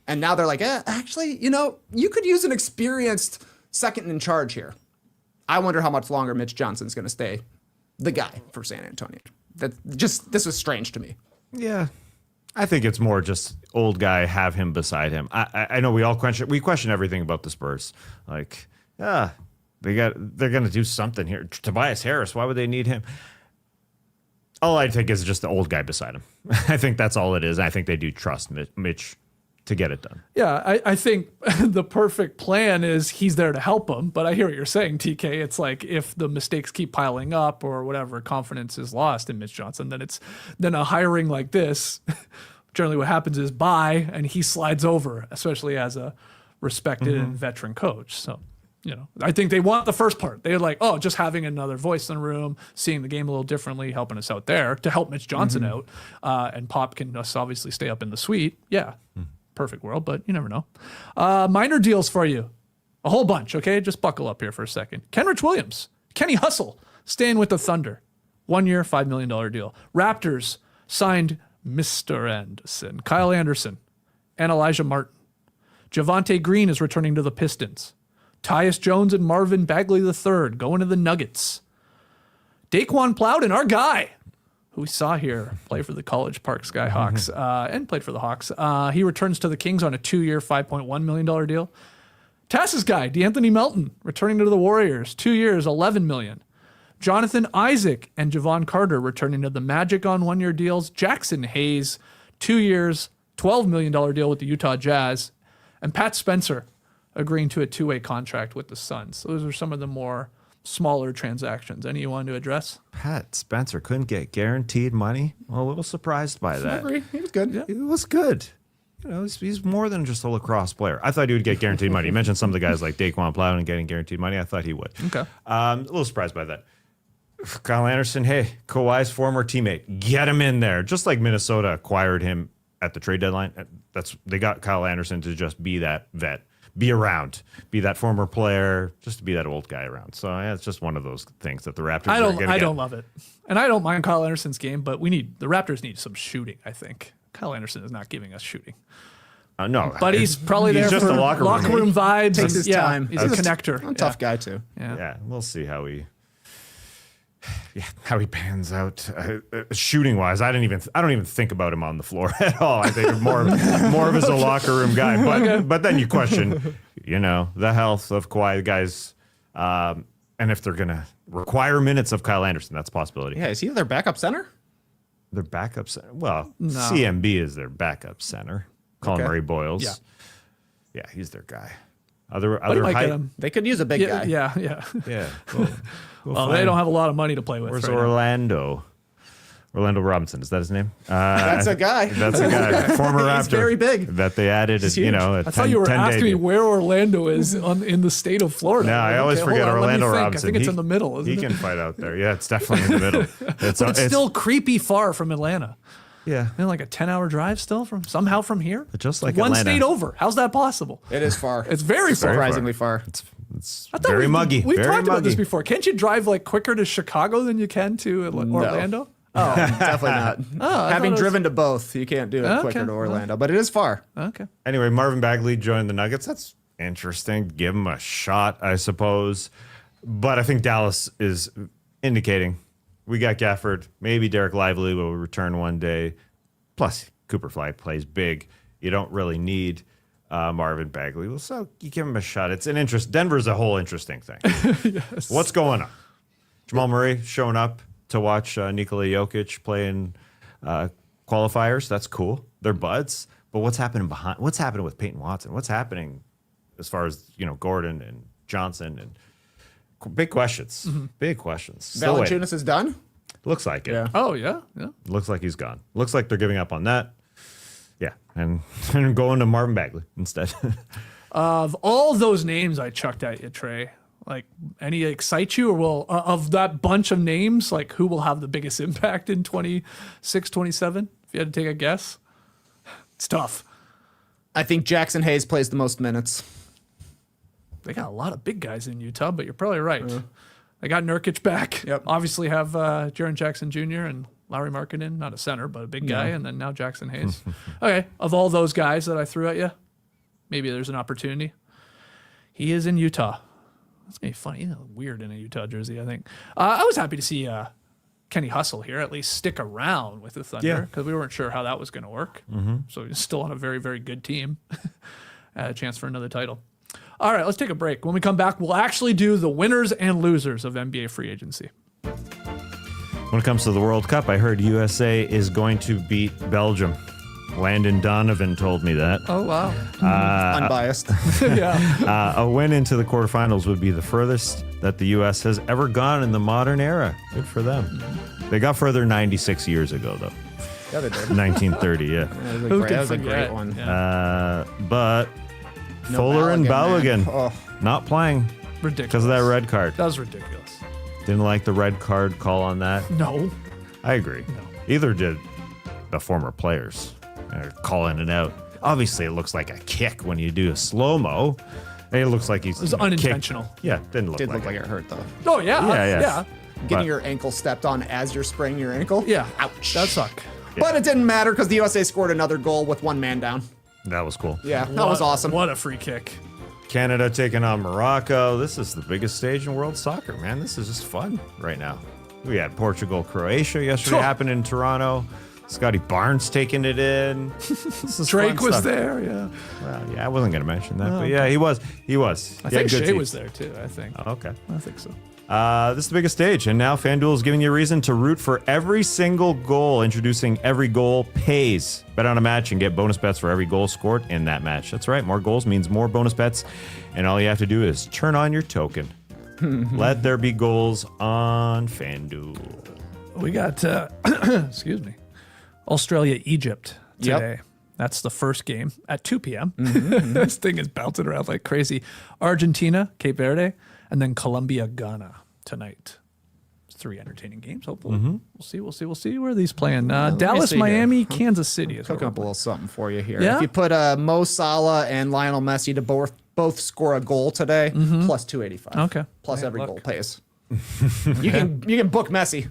And now they're like, actually, you could use an experienced second in charge here. I wonder how much longer Mitch Johnson's going to stay the guy for San Antonio. This was strange to me. Yeah. I think it's more just old guy, have him beside him. I know we question everything about the Spurs. Like, they're going to do something here. Tobias Harris, why would they need him? All I think is just the old guy beside him. I think that's all it is. I think they do trust Mitch to get it done. Yeah, I think the perfect plan is he's there to help him. But I hear what you're saying, TK. It's like if the mistakes keep piling up or whatever, confidence is lost in Mitch Johnson, then a hiring like this, generally what happens is buy and he slides over, especially as a respected and veteran coach. So, I think they want the first part. They're like, just having another voice in the room, seeing the game a little differently, helping us out there to help Mitch Johnson out. And Pop can just obviously stay up in the suite. Yeah. Perfect world, but you never know. Minor deals for you. A whole bunch, okay? Just buckle up here for a second. Kenrich Williams, Kenny Hustle, staying with the Thunder. 1 year, $5 million deal. Raptors signed Mr. Anderson, Kyle Anderson, and Elijah Martin. Javonte Green is returning to the Pistons. Tyus Jones and Marvin Bagley III going to the Nuggets. Daquan Plowden, our guy, who we saw here play for the College Park Skyhawks and played for the Hawks. He returns to the Kings on a 2-year, $5.1 million deal. Tass's guy, DeAnthony Melton, returning to the Warriors, 2 years, $11 million. Jonathan Isaac and Javon Carter returning to the Magic on 1-year deals. Jackson Hayes, 2 years, $12 million deal with the Utah Jazz. And Pat Spencer agreeing to a 2-way contract with the Suns. So those are some of the more smaller transactions. Any you want to address? Pat Spencer couldn't get guaranteed money. I'm a little surprised by that. I agree. He was good. Yeah. It was good. He's more than just a lacrosse player. I thought he would get guaranteed money. You mentioned some of the guys like Daquan Plowden getting guaranteed money. I thought he would. Okay. A little surprised by that. Kyle Anderson, hey, Kawhi's former teammate. Get him in there. Just like Minnesota acquired him at the trade deadline. They got Kyle Anderson to just be that vet. Be around, be that former player, just to be that old guy around. So it's just one of those things that the Raptors are going to get. I don't love it. And I don't mind Kyle Anderson's game, but the Raptors need some shooting, I think. Kyle Anderson is not giving us shooting. No. But he's probably there just for a locker room vibes. Takes his time. He's a connector. A tough guy, too. Yeah, we'll see how he pans out shooting wise. I don't even think about him on the floor at all. I think more of as a locker room guy. But then you question, the health of Kawhi, the guys, and if they're gonna require minutes of Kyle Anderson, that's a possibility. Yeah, is he their backup center? Their backup center. Well, No. CMB is their backup center. Colin Murray Boyles. Yeah, he's their guy. Other might height. get him. They could use a big guy. Yeah. Yeah. Well, they don't have a lot of money to play with. Where's right now. Orlando? Orlando Robinson, is that his name? That's a guy. That's a guy, former Raptor. He's very big. That they added, He's huge. I thought you were asking me where Orlando is in the state of Florida. No, I always forget hold on, let me Orlando think. Robinson. I think it's in the middle, isn't He it? can fight out there. Yeah, it's definitely in the middle. But it's still creepy far from Atlanta. yeah. Like a 10-hour drive still from here. Just like one Atlanta. state over. How's that possible? It is far. It's very far. Surprisingly far. It's I thought very muggy. We've very talked about this muggy. before. Can't you drive quicker to Chicago than you can to Orlando? Oh, definitely not. Having driven to both, you can't do it quicker to Orlando, but it is far. Okay. Anyway, Marvin Bagley joined the Nuggets. That's interesting. Give him a shot, I suppose. But I think Dallas is indicating we got Gafford. Maybe Derek Lively will return one day. Plus, Cooper Fly plays big. You don't really need Marvin Bagley. Well, so you give him a shot. It's an interest. Denver's a whole interesting thing. Yes. What's going on? Jamal Murray showing up to watch Nikola Jokic play in qualifiers. That's cool. They're buds. But what's happening behind? What's happening with Peyton Watson? What's happening as far as Gordon and Johnson and big questions? Big questions. Still waiting. Valanciunas is done? Looks like it. Yeah. Oh, yeah. Looks like he's gone. Looks like they're giving up on that. Yeah, and going to Marvin Bagley instead. Of all those names I chucked at you, Trey, any excite you, or of that bunch of names, who will have the biggest impact in 26, 27? If you had to take a guess, it's tough. I think Jackson Hayes plays the most minutes. They got a lot of big guys in Utah, but you're probably right. They got Nurkic back. Yep. Obviously have Jaren Jackson Jr. and Lowry Markkanen, not a center, but a big guy, and then now Jackson Hayes. Okay, of all those guys that I threw at you, maybe there's an opportunity. He is in Utah. That's going to be funny. Weird in a Utah jersey, I think. I was happy to see Kenny Hustle here at least stick around with the Thunder because we weren't sure how that was going to work. So he's still on a very, very good team. A chance for another title. All right, let's take a break. When we come back, we'll actually do the winners and losers of NBA free agency. When it comes to the World Cup, I heard USA is going to beat Belgium. Landon Donovan told me that. Oh, wow. Unbiased. Yeah. A win into the quarterfinals would be the furthest that the U.S. has ever gone in the modern era. Good for them. They got further 96 years ago, though. Yeah, they did. 1930, yeah. That was a great one. Yeah. But No Fuller and Balogun, Balogun man. Oh. not playing Ridiculous. because of that red card. That was ridiculous. Didn't like the red card call on that. No. I agree. Either did the former players calling it out. Obviously, it looks like a kick when you do a slow-mo. It looks like he's It was unintentional. Yeah, didn't look Did like look like it. it hurt, though. Oh, yeah. Yeah. Getting But- your ankle stepped on as you're spraining your ankle. Yeah. Ouch. That suck. But it didn't matter because the USA scored another goal with one man down. That was cool. Yeah, that was awesome. What a free kick. Canada taking on Morocco. This is the biggest stage in world soccer, man. This is just fun right now. We had Portugal, Croatia yesterday happened in Toronto. Scotty Barnes taking it in. This is Drake fun was stuff. there, yeah. Well, yeah, I wasn't going to mention that, but yeah, he was. I think Shea was there too, I think. Oh, okay. I think so. This is the biggest stage, and now FanDuel is giving you a reason to root for every single goal. Introducing Every Goal Pays. Bet on a match and get bonus bets for every goal scored in that match. That's right, more goals means more bonus bets, and all you have to do is turn on your token. Let there be goals on FanDuel. We got, excuse me, Australia, Egypt today. Yep. That's the first game at 2 p.m. This thing is bouncing around like crazy. Argentina, Cape Verde, and then Colombia, Ghana tonight. 3 entertaining games, hopefully. We'll see where these playing. Dallas, see here. Miami, Kansas City is Cook what we're up a little something for you here. Yeah? If you put Mo Salah and Lionel Messi to both score a goal today, plus 285. Okay. Plus Yeah, every look. goal pays. you can book Messi.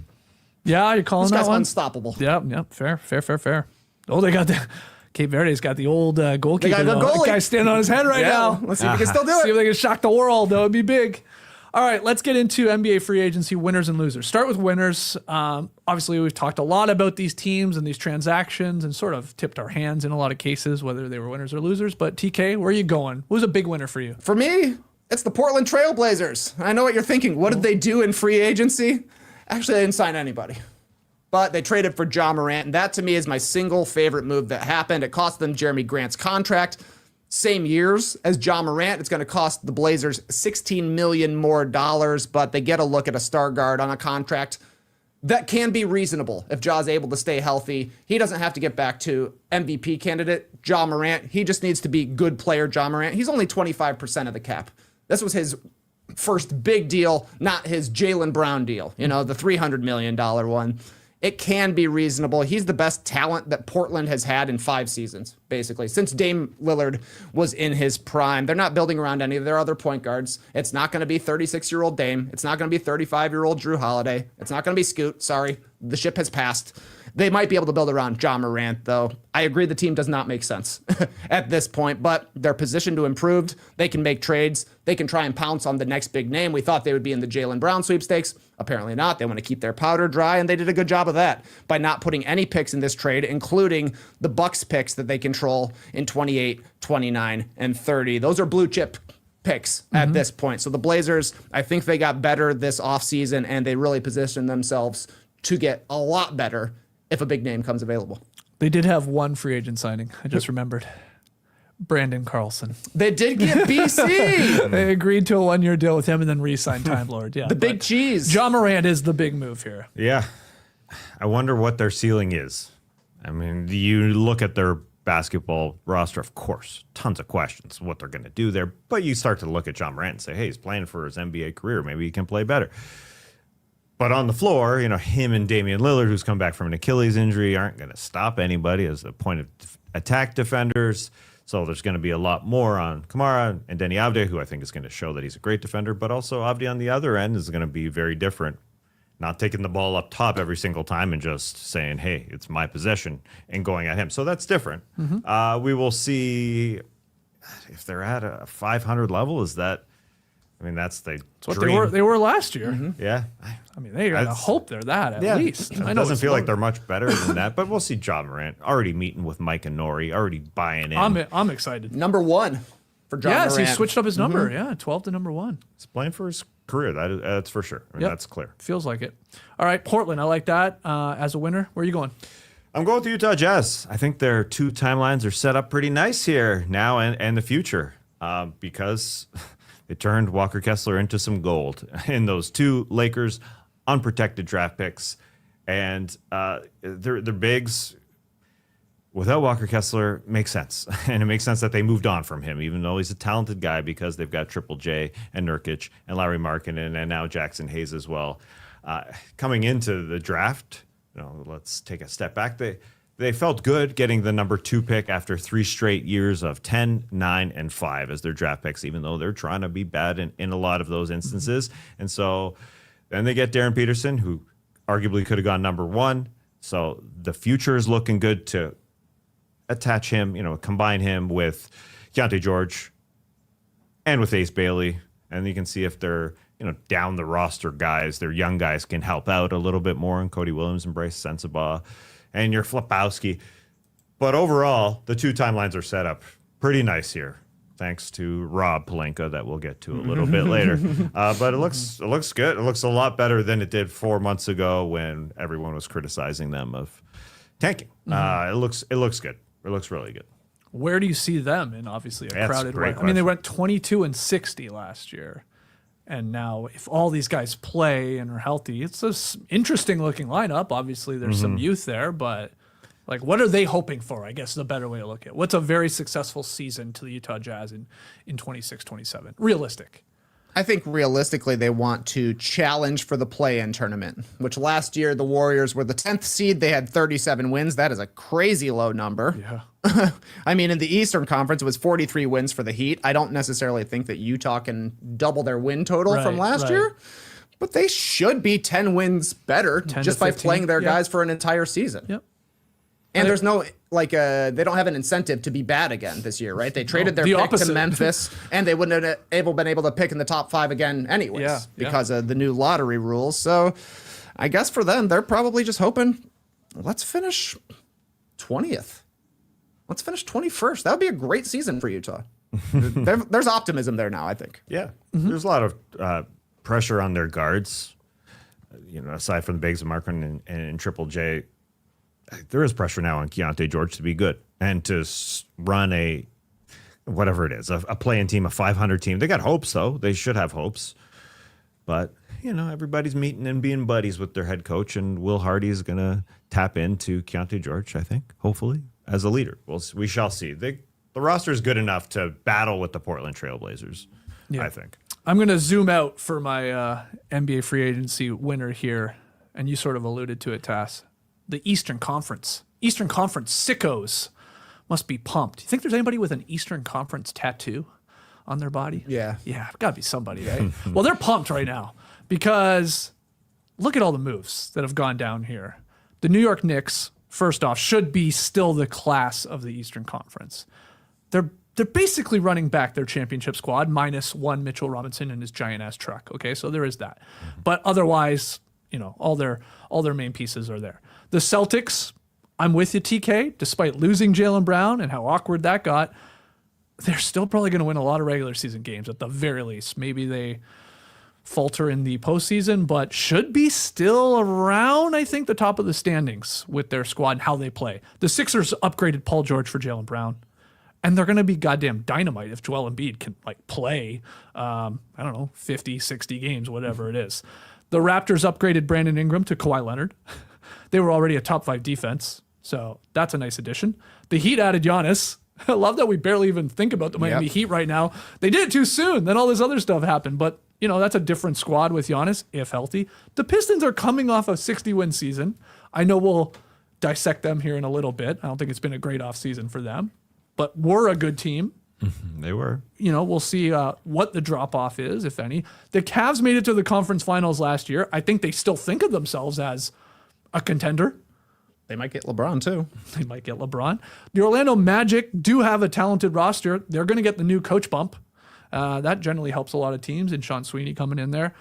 Yeah, you're calling This that guy's one? unstoppable. Yep. Fair. Oh, they got the Cape Verde's got the old goalkeeper. They got the though. That goalie. guy's standing on his head right now. Let's see if we can still do See if it. they can shock the world. That would be big. All right, let's get into NBA free agency winners and losers. Start with winners. Obviously, we've talked a lot about these teams and these transactions and sort of tipped our hands in a lot of cases, whether they were winners or losers. But TK, where are you going? Who's a big winner for you? For me, it's the Portland Trail Blazers. I know what you're thinking. What did they do in free agency? Actually, they didn't sign anybody. But they traded for Ja Morant, and that to me is my single favorite move that happened. It cost them Jeremy Grant's contract. Same years as Ja Morant. It's going to cost the Blazers $16 million more, but they get a look at a star guard on a contract that can be reasonable if Ja's able to stay healthy. He doesn't have to get back to MVP candidate Ja Morant. He just needs to be good player Ja Morant. He's only 25% of the cap. This was his first big deal, not his Jaylen Brown deal, the $300 million one. It can be reasonable. He's the best talent that Portland has had in 5 seasons, basically, since Dame Lillard was in his prime. They're not building around any of their other point guards. It's not going to be 36-year-old Dame. It's not going to be 35-year-old Drew Holiday. It's not going to be Scoot. Sorry. The ship has passed. They might be able to build around Ja Morant, though. I agree the team does not make sense at this point, but they're positioned to improve. They can make trades. They can try and pounce on the next big name. We thought they would be in the Jaylen Brown sweepstakes. Apparently not. They want to keep their powder dry, and they did a good job of that by not putting any picks in this trade, including the Bucks picks that they control in 28, 29, and 30. Those are blue chip picks at this point. So the Blazers, I think they got better this offseason, and they really positioned themselves to get a lot better if a big name comes available. They did have one free agent signing. I just remembered. Brandon Carlson. They did get BC. They agreed to a 1-year deal with him and then re-signed Time Lord. Yeah, The big cheese. Ja Morant is the big move here. Yeah. I wonder what their ceiling is. I mean, you look at their basketball roster, of course, tons of questions what they're going to do there. But you start to look at Ja Morant and say, hey, he's playing for his NBA career. Maybe he can play better. But on the floor, him and Damian Lillard, who's come back from an Achilles injury, aren't going to stop anybody as a point of attack defenders. So there's going to be a lot more on Kamara and Denny Avdija, who I think is going to show that he's a great defender. But also Avdija on the other end is going to be very different. Not taking the ball up top every single time and just saying, hey, it's my possession and going at him. So that's different. We will see if they're at a 500 level. Is that I mean, that's the That's what dream. they were last year. Yeah. I mean, they gotta hope they're that at least. It I know doesn't it's feel like low. they're much better than that, but we'll see Ja Morant already meeting with Mike and Nori, already buying in. I'm excited. Number one for John Yes, Morant. he switched up his number. Yeah, 12 to number 1. He's playing for his career. That's for sure. I mean, Yep. that's clear. Feels like it. All right, Portland. I like that as a winner. Where are you going? I'm going with the Utah Jazz. I think their two timelines are set up pretty nice here now and the future because they turned Walker Kessler into some gold in those two Lakers unprotected draft picks. And their bigs, without Walker Kessler, makes sense. And it makes sense that they moved on from him, even though he's a talented guy because they've got Triple J and Nurkic and Larry Markkinen and now Jackson Hayes as well. Coming into the draft, let's take a step back. They felt good getting the number 2 pick after 3 straight years of 10, 9, and 5 as their draft picks, even though they're trying to be bad in a lot of those instances. And so then they get Darren Peterson, who arguably could have gone number 1. So the future is looking good to attach him, combine him with Keontae George and with Ace Bailey. And you can see if they're, down the roster guys, their young guys can help out a little bit more. And Cody Williams and Bryce Sensabaugh and your Flipowski. But overall, the two timelines are set up pretty nice here, thanks to Rob Pelinka that we'll get to a little bit later. But it looks good. It looks a lot better than it did 4 months ago when everyone was criticizing them of tanking. It looks good. It looks really good. Where do you see them in obviously a That's a crowded great West? I mean, they question. went 22-60 last year. And now if all these guys play and are healthy, it's an interesting looking lineup. Obviously, there's some youth there, but like, what are they hoping for? I guess is a better way to look at it. What's a very successful season to the Utah Jazz in 26-27? Realistic. I think realistically they want to challenge for the play-in tournament, which last year the Warriors were the 10th seed. They had 37 wins. That is a crazy low number. Yeah. I mean, in the Eastern Conference, it was 43 wins for the Heat. I don't necessarily think that Utah can double their win total from last year, but they should be 10 wins better 10 just to by 15. playing their Yeah. guys for an entire season. Yep. And there's no, they don't have an incentive to be bad again this year, right? They traded their the pick opposite. to Memphis, and they wouldn't have been able to pick in the top 5 again anyways Yeah. because of the new lottery rules. So I guess for them, they're probably just hoping, let's finish 20th. Let's finish 21st. That would be a great season for Utah. There's optimism there now, I think. Yeah. There's a lot of pressure on their guards, aside from the bigs of Markkinen and Triple J. There is pressure now on Keontae George to be good and to run a whatever it is, a play-in team, a 500 team. They got hopes, though. They should have hopes. But, everybody's meeting and being buddies with their head coach, and Will Hardy is going to tap into Keontae George, I think, hopefully, as a leader. We shall see. The roster is good enough to battle with the Portland Trailblazers, I think. I'm going to zoom out for my NBA free agency winner here, and you sort of alluded to it, Tass. The Eastern Conference. Eastern Conference sickos must be pumped. Do you think there's anybody with an Eastern Conference tattoo on their body? Yeah. Yeah, got to be somebody, right? Well, they're pumped right now because look at all the moves that have gone down here. The New York Knicks, first off, should be still the class of the Eastern Conference. They're basically running back their championship squad minus one Mitchell Robinson and his giant ass truck. Okay, so there is that. But otherwise, all their main pieces are there. The Celtics, I'm with you, TK. Despite losing Jaylen Brown and how awkward that got, they're still probably going to win a lot of regular season games at the very least. Maybe they falter in the postseason, but should be still around, I think, the top of the standings with their squad and how they play. The Sixers upgraded Paul George for Jaylen Brown. And they're going to be goddamn dynamite if Joel Embiid can play, 50, 60 games, whatever it is. The Raptors upgraded Brandon Ingram to Kawhi Leonard. They were already a top 5 defense, so that's a nice addition. The Heat added Giannis. I love that we barely even think about the Miami Heat right now. They did it too soon. Then all this other stuff happened, but that's a different squad with Giannis, if healthy. The Pistons are coming off a 60-win season. I know we'll dissect them here in a little bit. I don't think it's been a great offseason for them. But we're a good team. They were. We'll see what the drop-off is, if any. The Cavs made it to the conference finals last year. I think they still think of themselves as a contender. They might get LeBron, too. They might get LeBron. The Orlando Magic do have a talented roster. They're going to get the new coach bump. That generally helps a lot of teams, and Sean Sweeney coming in there.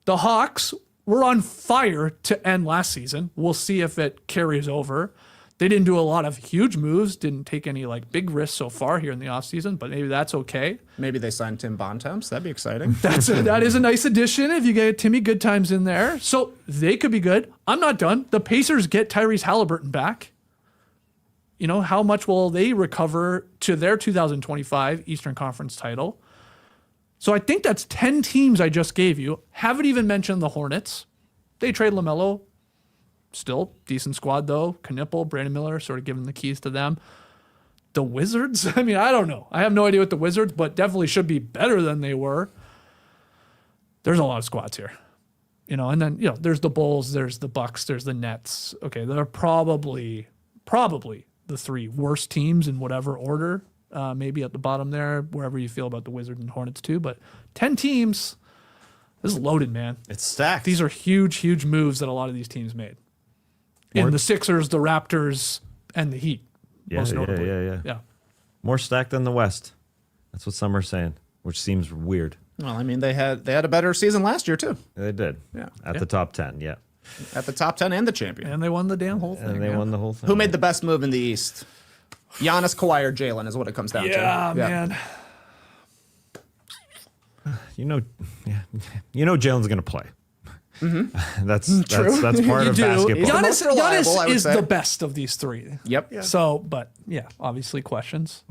The Hawks were on fire to end last season. We'll see if it carries over. They didn't do a lot of huge moves, didn't take any like big risks so far here in the offseason, but maybe that's okay. Maybe they signed Tim Bontemps. That'd be exciting. That is a nice addition if you get Timmy Goodtimes in there. So they could be good. I'm not done. The Pacers get Tyrese Halliburton back. You know, how much will they recover to their 2025 Eastern Conference title? So I think that's 10 teams I just gave you. Haven't even mentioned the Hornets. They trade LaMelo. Still decent squad though. Knipple, Brandon Miller, sort of giving the keys to them. The Wizards, I mean, I don't know. I have no idea what the Wizards, but definitely should be better than they were. There's a lot of squads here. You know, and then, you know, there's the Bulls, there's the Bucks, there's the Nets. Okay, they're probably the three worst teams in whatever order. Maybe at the bottom there, wherever you feel about the Wizards and Hornets too. But 10 teams, this is loaded, man. It's stacked. These are huge, huge moves that a lot of these teams made. In the Sixers, the Raptors, and the Heat, most notably. Yeah. More stacked than the West. That's what some are saying, which seems weird. Well, I mean, they had a better season last year too. They did. Yeah. At the top 10, yeah. At the top 10 and the champion. And they won the damn whole thing. And they won the whole thing. Who made the best move in the East? Giannis, Kawhi, or Jaylen is what it comes down to. Yeah, man. You know Jaylen's going to play. Mm-hmm. That's part of do. basketball. Giannis, reliable, I would is say. the best of these three. Yep. Yeah. So, but yeah, obviously questions.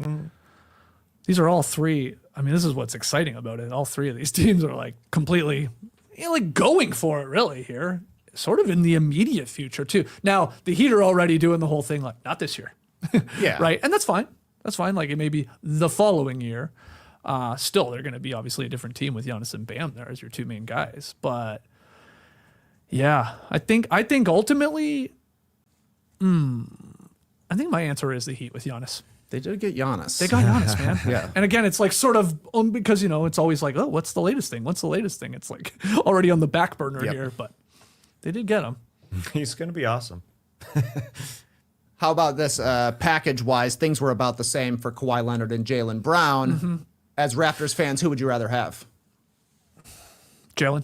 These are all three. I mean, this is what's exciting about it. All three of these teams are like completely, like going for it really here, sort of in the immediate future too. Now, the Heat are already doing the whole thing like, not this year. Yeah. Right. And that's fine. That's fine. Like it may be the following year. Still, they're going to be obviously a different team with Giannis and Bam there as your two main guys. But yeah, I think ultimately, I think my answer is the Heat with Giannis. They did get Giannis. They got Giannis, man. Yeah. And again, it's like sort of because, you know, it's always like, oh, what's the latest thing? What's the latest thing? It's like already on the back burner here, but they did get him. He's going to be awesome. How about this package-wise? Things were about the same for Kawhi Leonard and Jaylen Brown. Mm-hmm. As Raptors fans, who would you rather have? Jaylen.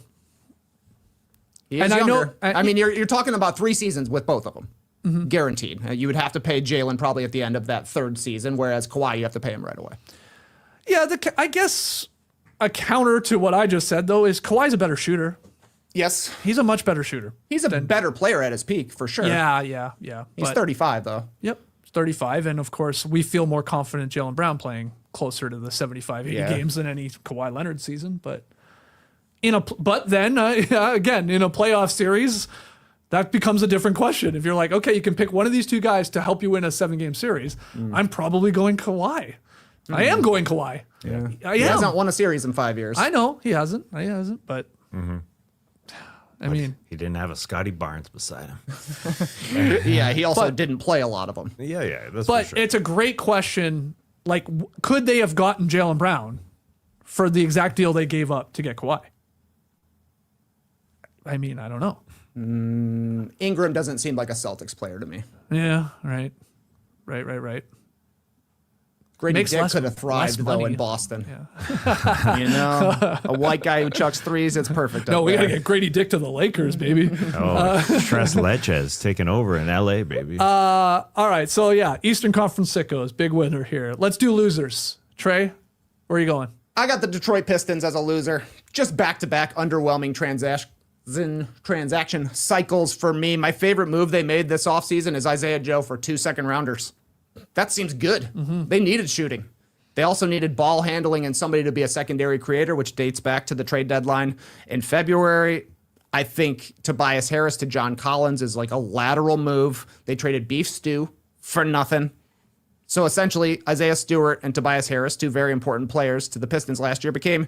He is And I younger. know- I mean, you're talking about 3 seasons with both of them, guaranteed. You would have to pay Jaylen probably at the end of that 3rd season, whereas Kawhi, you have to pay him right away. Yeah, I guess a counter to what I just said, though, is Kawhi's a better shooter. Yes, He's a much better shooter. he's a better player at his peak for sure. Yeah. He's But- 35 though. Yep, 35. And of course, we feel more confident Jaylen Brown playing closer to the 75, 80 games than any Kawhi Leonard season. But then again, in a playoff series, that becomes a different question. If you're like, okay, you can pick one of these two guys to help you win a 7-game series, I'm probably going Kawhi. I am going Kawhi. Yeah, I he am. hasn't won a series in 5 years. I know he hasn't, but I mean, He didn't have a Scotty Barnes beside him. Yeah, he also didn't play a lot of them. Yeah, that's but for sure. it's a great question. Like, could they have gotten Jaylen Brown for the exact deal they gave up to get Kawhi? I mean, I don't know. Ingram doesn't seem like a Celtics player to me. Yeah, right. Grady Makes Dick less- could have thrived less though money. in Boston. Yeah. You know, a white guy who chucks threes, it's perfect. No, up we got to there. get Grady Dick to the Lakers, baby. Tres Leches taking over in LA, baby. All right, so yeah, Eastern Conference Sickos, big winner here. Let's do losers. Trey, where are you going? I got the Detroit Pistons as a loser. Just back-to-back underwhelming transaction cycles for me. My favorite move they made this offseason is Isaiah Joe for 2 second-rounders. That seems good. They needed shooting. They also needed ball handling and somebody to be a secondary creator, which dates back to the trade deadline in February. I think Tobias Harris to John Collins is like a lateral move. They traded Beef Stew for nothing. So essentially, Isaiah Stewart and Tobias Harris, 2 very important players to the Pistons last year, became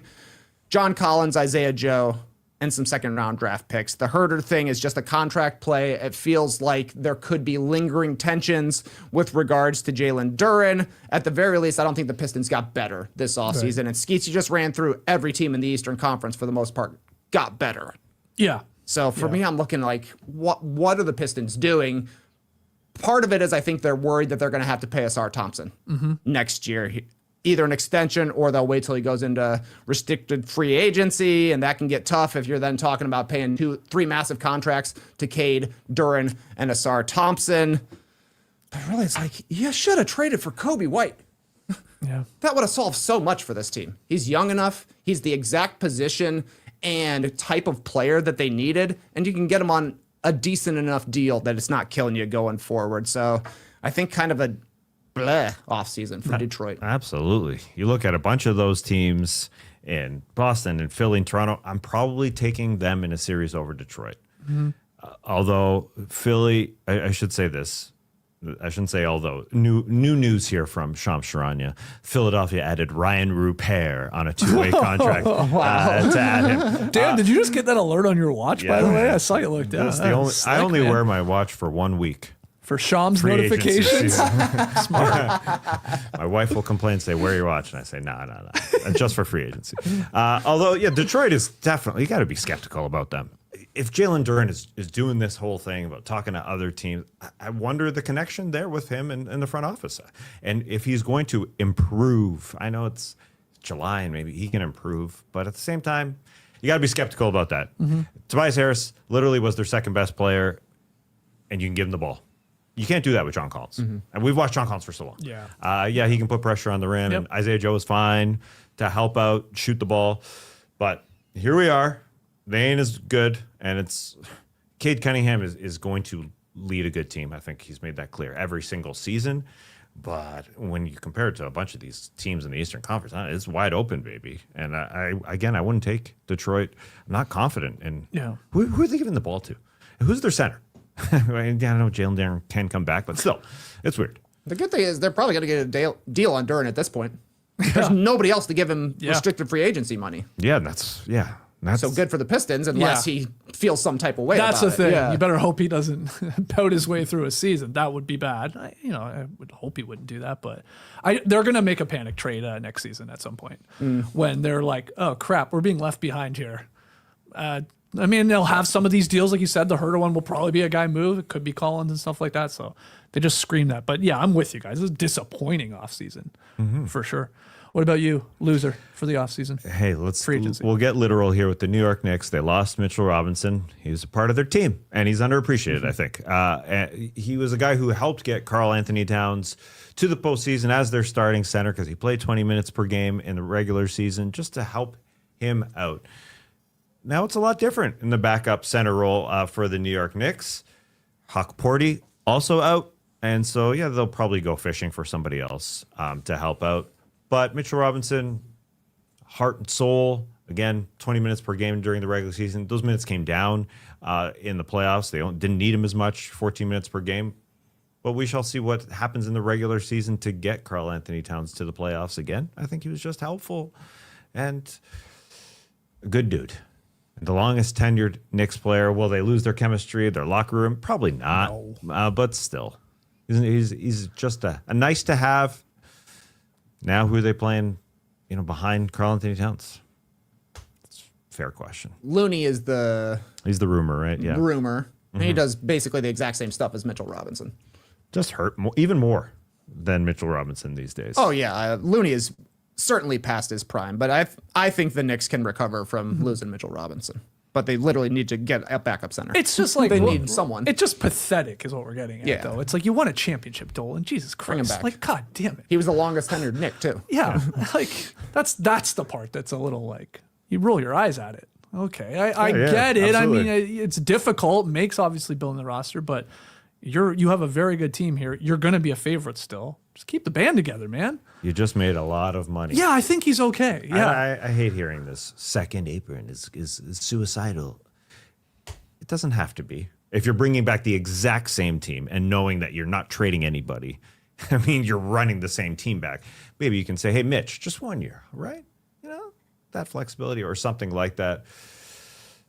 John Collins, Isaiah Joe, and some second-round draft picks. The Herter thing is just a contract play. It feels like there could be lingering tensions with regards to Jalen Duren. At the very least, I don't think the Pistons got better this offseason. And Skeets, you just ran through every team in the Eastern Conference, for the most part, got better. Yeah. So for me, I'm looking like, what are the Pistons doing? Part of it is I think they're worried that they're going to have to pay Asar Thompson next year. either an extension or they'll wait till he goes into restricted free agency, and that can get tough if you're then talking about paying 3 massive contracts to Cade, Duren, and Asar Thompson. But really, it's like, you should have traded for Kobe White. Yeah. That would have solved so much for this team. He's young enough. He's the exact position and type of player that they needed, and you can get him on a decent enough deal that it's not killing you going forward. So I think kind of a bleh offseason for Detroit. Absolutely. You look at a bunch of those teams in Boston and Philly and Toronto, I'm probably taking them in a series over Detroit. Although Philly, I should say this. I shouldn't say although. New news here from Shams Charania. Philadelphia added Ryan Rupert on a 2-way contract to add him. Dan, did you just get that alert on your watch, by the way? I saw you look down. I only wear my watch for 1 week. For Shams Free agency notifications? season. Smart. My wife will complain, say, wear your watch. And I say, no. Just for free agency. Although, yeah, Detroit is definitely, you got to be skeptical about them. If Jaylen Brown is doing this whole thing about talking to other teams, I wonder the connection there with him and the front office. And if he's going to improve, I know it's July and maybe he can improve, but at the same time, you got to be skeptical about that. Tobias Harris literally was their second best player, and you can give him the ball. You can't do that with John Collins. And we've watched John Collins for so long. Yeah, he can put pressure on the rim, and Isaiah Joe is fine to help out, shoot the ball. But here we are. They ain't as good, and it's Cade Cunningham is going to lead a good team. I think he's made that clear every single season. But when you compare it to a bunch of these teams in the Eastern Conference, it's wide open, baby. And I wouldn't take Detroit. I'm not confident in who are they giving the ball to? Who's their center? I know Jaylen Brown can come back, but still, it's weird. The good thing is they're probably going to get a deal on Duren at this point. There's nobody else to give him restricted free agency money. That's so good for the Pistons unless he feels some type of way That's about the thing. it. You better hope he doesn't pout his way through a season. That would be bad. I would hope he wouldn't do that, but they're going to make a panic trade next season at some point when they're like, oh, crap, we're being left behind here. They'll have some of these deals, like you said. The Herter one will probably be a guy move. It could be Collins and stuff like that. So they just scream that. But yeah, I'm with you guys. This is a disappointing offseason for sure. What about you, loser, for the offseason? Hey, we'll get literal here with the New York Knicks. They lost Mitchell Robinson. He was a part of their team, and he's underappreciated, I think. He was a guy who helped get Karl Anthony Towns to the postseason as their starting center because he played 20 minutes per game in the regular season just to help him out. Now it's a lot different in the backup center role for the New York Knicks. Huck Porty also out, and so, they'll probably go fishing for somebody else to help out. But Mitchell Robinson, heart and soul, again, 20 minutes per game during the regular season. Those minutes came down in the playoffs. They didn't need him as much, 14 minutes per game. But we shall see what happens in the regular season to get Karl Anthony Towns to the playoffs again. I think he was just helpful and a good dude. The longest tenured Knicks player. Will they lose their chemistry, their locker room? Probably not. No. But still, he's just a nice to have. Now, who are they playing, behind Karl Anthony Towns? It's a fair question. Looney is he's the rumor, right? Yeah, rumor. And he does basically the exact same stuff as Mitchell Robinson. Just hurt even more than Mitchell Robinson these days. Oh yeah, Looney is certainly past his prime, but I think the Knicks can recover from losing Mitchell Robinson. But they literally need to get a backup center. It's just like they need someone. It's just pathetic, is what we're getting at. Though it's like you won a championship, Dolan. Jesus Christ! Bring him back. Like, God damn it. He was the longest tenured Knick too. Yeah, like that's the part that's a little like you roll your eyes at it. Okay, I get it. Absolutely. I mean, it's difficult. Makes obviously building the roster, but you have a very good team here. You're going to be a favorite still. Just keep the band together, man. You just made a lot of money. Yeah, I think he's okay. Yeah, I hate hearing this. Second apron is suicidal. It doesn't have to be. If you're bringing back the exact same team and knowing that you're not trading anybody, you're running the same team back. Maybe you can say, hey, Mitch, just 1 year, right? That flexibility or something like that.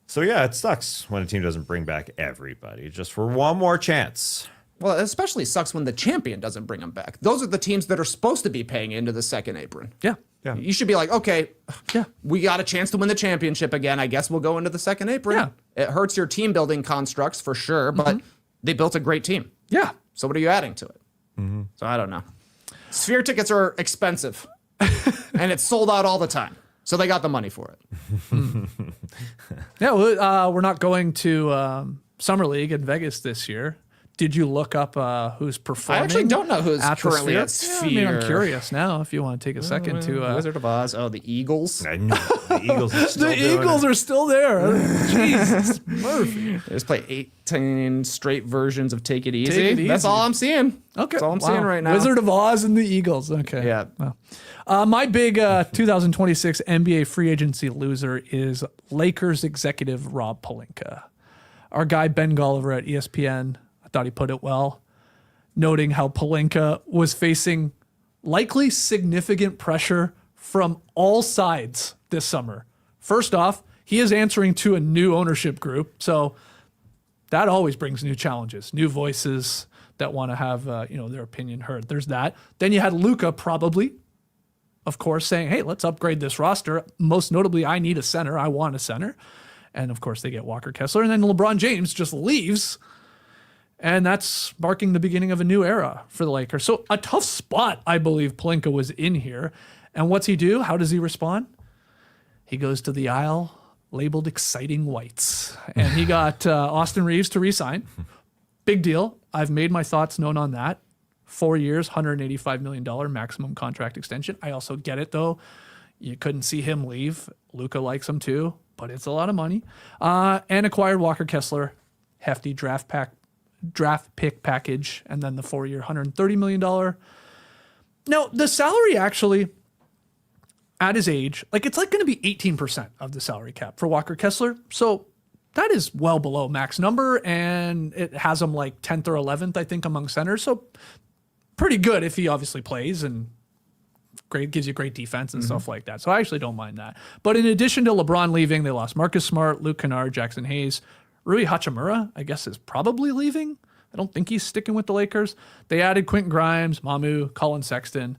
So, yeah, it sucks when a team doesn't bring back everybody just for one more chance. Well, it especially sucks when the champion doesn't bring them back. Those are the teams that are supposed to be paying into the second apron. Yeah. You should be like, okay, we got a chance to win the championship again. I guess we'll go into the second apron. Yeah. It hurts your team building constructs for sure, but they built a great team. Yeah. So what are you adding to it? So I don't know. Sphere tickets are expensive. And it's sold out all the time. So they got the money for it. Yeah, well, we're not going to Summer League in Vegas this year. Did you look up who's performing? I actually don't know who's at currently the at Sphere. Sphere. I'm curious now if you want to take a second to... Wizard of Oz. Oh, the Eagles. I know the Eagles are still the doing Eagles it. are still there. Jesus, Murphy. They just play 18 straight versions of Take It Easy. Take It That's Easy. all I'm seeing. Okay. That's all I'm Wow. seeing right now. Wizard of Oz and the Eagles. Okay. Yeah. Wow. My big 2026 NBA free agency loser is Lakers executive Rob Pelinka. Our guy Ben Golliver at ESPN, I thought he put it well, noting how Pelinka was facing likely significant pressure from all sides this summer. First off, he is answering to a new ownership group, so that always brings new challenges, new voices that want to have their opinion heard. There's that. Then you had Luka probably, of course, saying, hey, let's upgrade this roster. Most notably, I need a center. I want a center. And of course, they get Walker Kessler. And then LeBron James just leaves. And that's marking the beginning of a new era for the Lakers. So a tough spot, I believe Pelinka was in here. And what's he do? How does he respond? He goes to the aisle labeled exciting whites. And he got Austin Reeves to re-sign. Big deal. I've made my thoughts known on that. 4 years, $185 million maximum contract extension. I also get it, though. You couldn't see him leave. Luka likes him, too. But it's a lot of money. And acquired Walker Kessler. Hefty draft pick package, and then the 4-year, $130 million. Now, the salary actually, at his age, it's going to be 18% of the salary cap for Walker Kessler. So that is well below max number, and it has him 10th or 11th, I think, among centers. So pretty good if he obviously plays and great, gives you great defense and stuff like that. So I actually don't mind that. But in addition to LeBron leaving, they lost Marcus Smart, Luke Kennard, Jackson Hayes. Rui Hachimura, I guess, is probably leaving. I don't think he's sticking with the Lakers. They added Quentin Grimes, Mamu, Colin Sexton.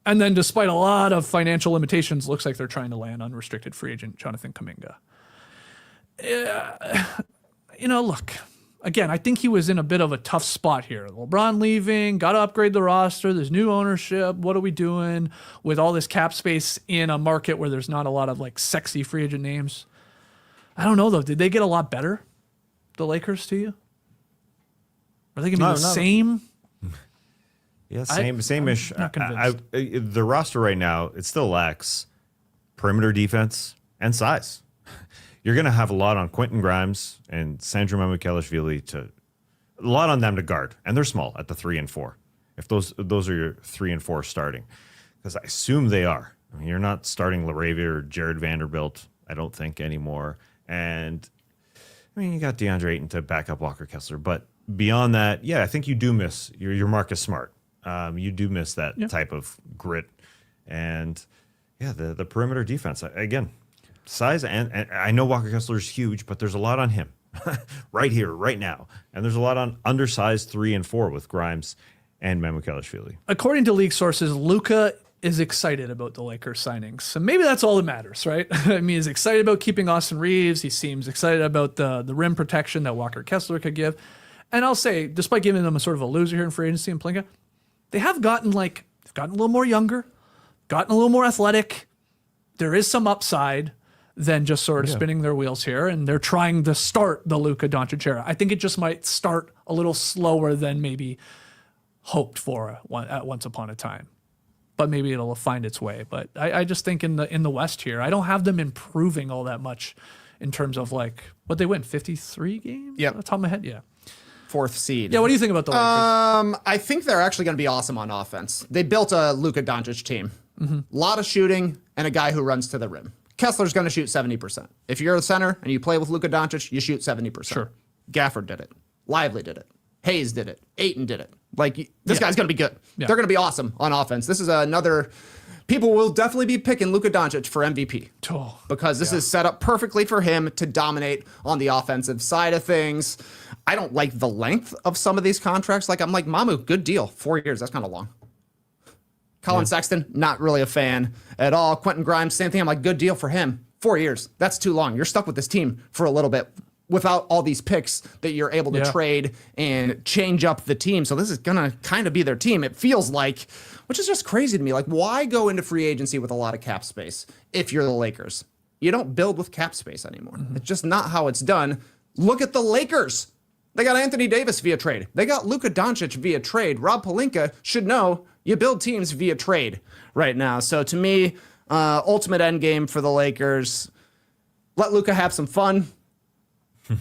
And then despite a lot of financial limitations, looks like they're trying to land unrestricted free agent Jonathan Kuminga. Look, again, I think he was in a bit of a tough spot here. LeBron leaving, got to upgrade the roster. There's new ownership. What are we doing with all this cap space in a market where there's not a lot of sexy free agent names? I don't know, though. Did they get a lot better, the Lakers, to you? Are they going to be the same? Yeah, same-ish. not convinced. The roster right now, it still lacks perimeter defense and size. You're going to have a lot on Quentin Grimes and Sandro Mamukelashvili a lot on them to guard, and they're small at the 3 and 4. If those are your 3 and 4 starting, because I assume they are. I mean, you're not starting LaRavia or Jared Vanderbilt, I don't think, anymore. And I mean, you got DeAndre Ayton to back up Walker Kessler, but beyond that, yeah, I think you do miss your Marcus Smart. You do miss that type of grit, and the perimeter defense again. Size and I know Walker Kessler is huge, but there's a lot on him right here, right now. And there's a lot on undersized 3 and 4 with Grimes and Mamukelashvili. According to league sources, Luka is excited about the Lakers signings. So maybe that's all that matters, right? I mean, he's excited about keeping Austin Reeves. He seems excited about the rim protection that Walker Kessler could give. And I'll say, despite giving them a sort of a loser here in free agency and Pelinka, they have gotten they've gotten a little more younger, gotten a little more athletic. There is some upside than just sort of spinning their wheels here, and they're trying to start the Luka Doncic era. I think it just might start a little slower than maybe hoped for at once upon a time, but maybe it'll find its way. But I just think in the West here, I don't have them improving all that much in terms of what they win, 53 games? Yep. Off the top of my head, yeah. 4th seed. Yeah, what do you think about the Lakers? I think they're actually going to be awesome on offense. They built a Luka Doncic team. A lot of shooting and a guy who runs to the rim. Kessler's going to shoot 70%. If you're a center and you play with Luka Doncic, you shoot 70%. Sure. Gafford did it. Lively did it. Hayes did it. Ayton did it. This guy's going to be good. Yeah. They're going to be awesome on offense. This is another... People will definitely be picking Luka Doncic for MVP because this is set up perfectly for him to dominate on the offensive side of things. I don't like the length of some of these contracts. I'm like, Mamu, good deal. 4 years. That's kind of long. Colin Sexton, not really a fan at all. Quentin Grimes, same thing. I'm like, good deal for him. 4 years. That's too long. You're stuck with this team for a little bit. without all these picks that you're able to trade and change up the team. So this is going to kind of be their team. It feels like, which is just crazy to me. Like, why go into free agency with a lot of cap space if you're the Lakers? You don't build with cap space anymore. It's just not how it's done. Look at the Lakers. They got Anthony Davis via trade. They got Luka Doncic via trade. Rob Pelinka should know you build teams via trade right now. So to me, ultimate end game for the Lakers. Let Luka have some fun.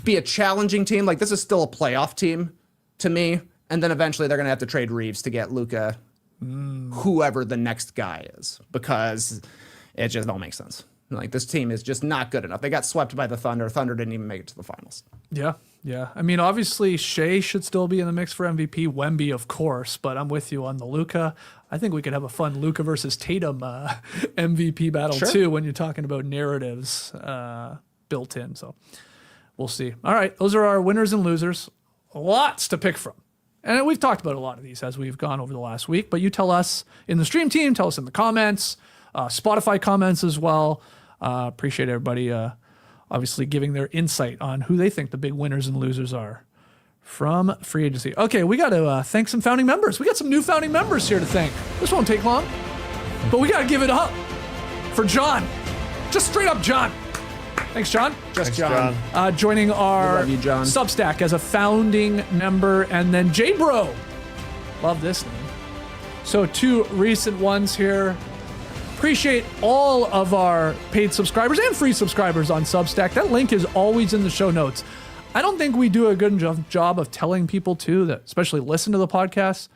Be a challenging team. Like, this is still a playoff team to me. And then eventually they're going to have to trade Reeves to get Luka, whoever the next guy is, because it just don't make sense. Like, this team is just not good enough. They got swept by the Thunder. Thunder didn't even make it to the finals. Yeah. I mean, obviously, Shea should still be in the mix for MVP. Wemby, of course, but I'm with you on the Luka. I think we could have a fun Luka versus Tatum MVP battle, too, when you're talking about narratives built in. So we'll see. All right, those are our winners and losers. Lots to pick from. And we've talked about a lot of these as we've gone over the last week, but you tell us in the stream team, tell us in the comments, Spotify comments as well. Appreciate everybody obviously giving their insight on who they think the big winners and losers are from free agency. Okay, we got to thank some founding members. We got some new founding members here to thank. This won't take long, but we got to give it up for John. Just straight up John. Thanks, John. Just John. Joining our love you, John. Substack as a founding member. And then J-Bro. Love this name. So 2 recent ones here. Appreciate all of our paid subscribers and free subscribers on Substack. That link is always in the show notes. I don't think we do a good job of telling people, too, that especially listen to the podcast.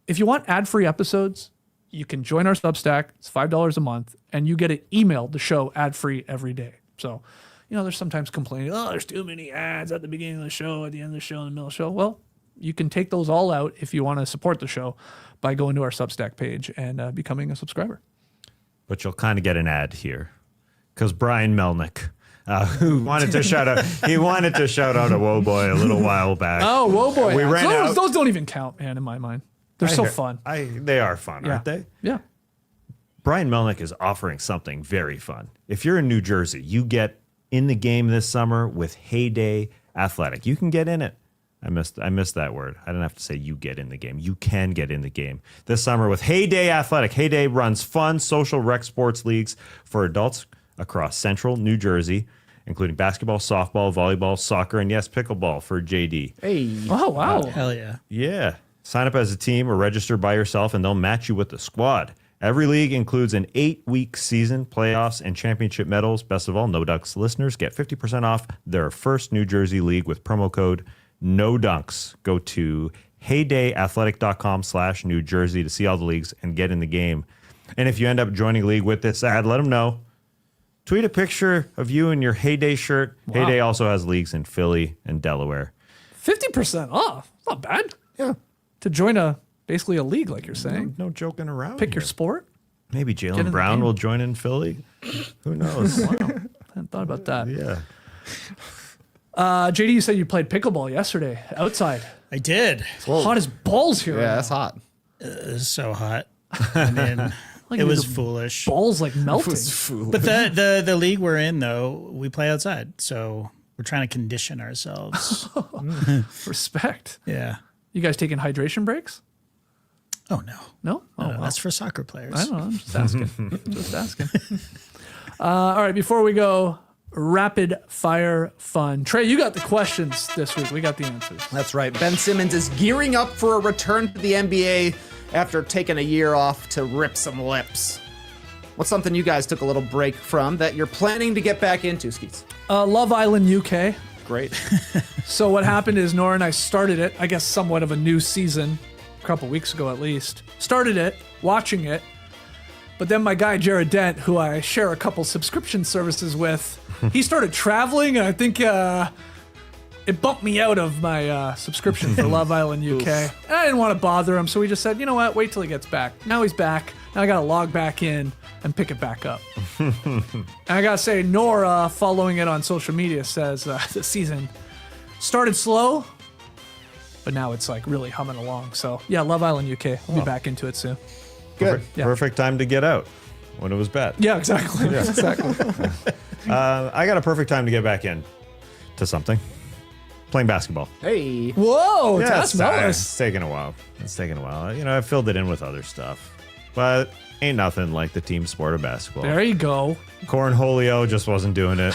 If you want ad-free episodes, you can join our Substack. It's $5 a month, and you get it emailed the show ad-free every day. So, there's sometimes complaining, there's too many ads at the beginning of the show, at the end of the show, in the middle of the show. Well, you can take those all out if you want to support the show by going to our Substack page and becoming a subscriber. But you'll kind of get an ad here because Brian Melnick, who wanted to shout out, a Wowboy a little while back. Oh, Wowboy. We ran out. Those don't even count, man, in my mind. They're so fun. They are fun, aren't they? Yeah. Brian Melnick is offering something very fun. If you're in New Jersey, you get in the game this summer with Heyday Athletic. You can get in it. I missed that word. I didn't have to say you get in the game. You can get in the game this summer with Heyday Athletic. Heyday runs fun social rec sports leagues for adults across central New Jersey, including basketball, softball, volleyball, soccer, and yes, pickleball for JD. Hey. Oh, wow. Hell yeah. Yeah. Sign up as a team or register by yourself, and they'll match you with the squad. Every league includes an 8-week season, playoffs, and championship medals. Best of all, No Dunks listeners get 50% off their first New Jersey league with promo code No Dunks. Go to heydayathletic.com/New Jersey to see all the leagues and get in the game. And if you end up joining a league with this ad, let them know. Tweet a picture of you in your Heyday shirt. Wow. Heyday also has leagues in Philly and Delaware. 50% off. Not bad. Yeah. To join basically a league, like you're saying. No joking around. Pick here. your sport. Maybe Jaylen Brown will join in Philly. Who knows? Wow. I hadn't thought about that. Yeah. JD, you said you played pickleball yesterday outside. I did. It's hot as balls here. Yeah, that's hot. It was so hot. I mean, it was foolish. Balls like melting. But the league we're in, though, we play outside. So we're trying to condition ourselves. Respect. Yeah. You guys taking hydration breaks? Oh, no. No? Oh, No, that's for soccer players. I don't know. I'm just asking. Just asking. All right, before we go, rapid fire fun. Trey, you got the questions this week. We got the answers. That's right. Ben Simmons is gearing up for a return to the NBA after taking a year off to rip some lips. What's something you guys took a little break from that you're planning to get back into, Skeets? Love Island UK. Great. So what happened is Nora and I started it, I guess somewhat of a new season, a couple weeks ago at least. Started it, watching it, but then my guy Jared Dent, who I share a couple subscription services with, he started traveling, and I think it bumped me out of my subscription for Love Island UK. And I didn't want to bother him, so we just said, you know what, wait till he gets back. Now he's back. Now I got to log back in and pick it back up. And I got to say, Nora, following it on social media, says the season started slow, but now it's like really humming along. So yeah, Love Island UK. We'll be back into it soon. Good. Yeah. Perfect time to get out when it was bad. Yeah, exactly. Exactly. I got a perfect time to get back in to something. playing basketball. Hey. Whoa, Yeah, that's it's nice. taking a while. It's taking a while. You know, I filled it in with other stuff, but ain't nothing like the team sport of basketball. There you go. Cornholio just wasn't doing it.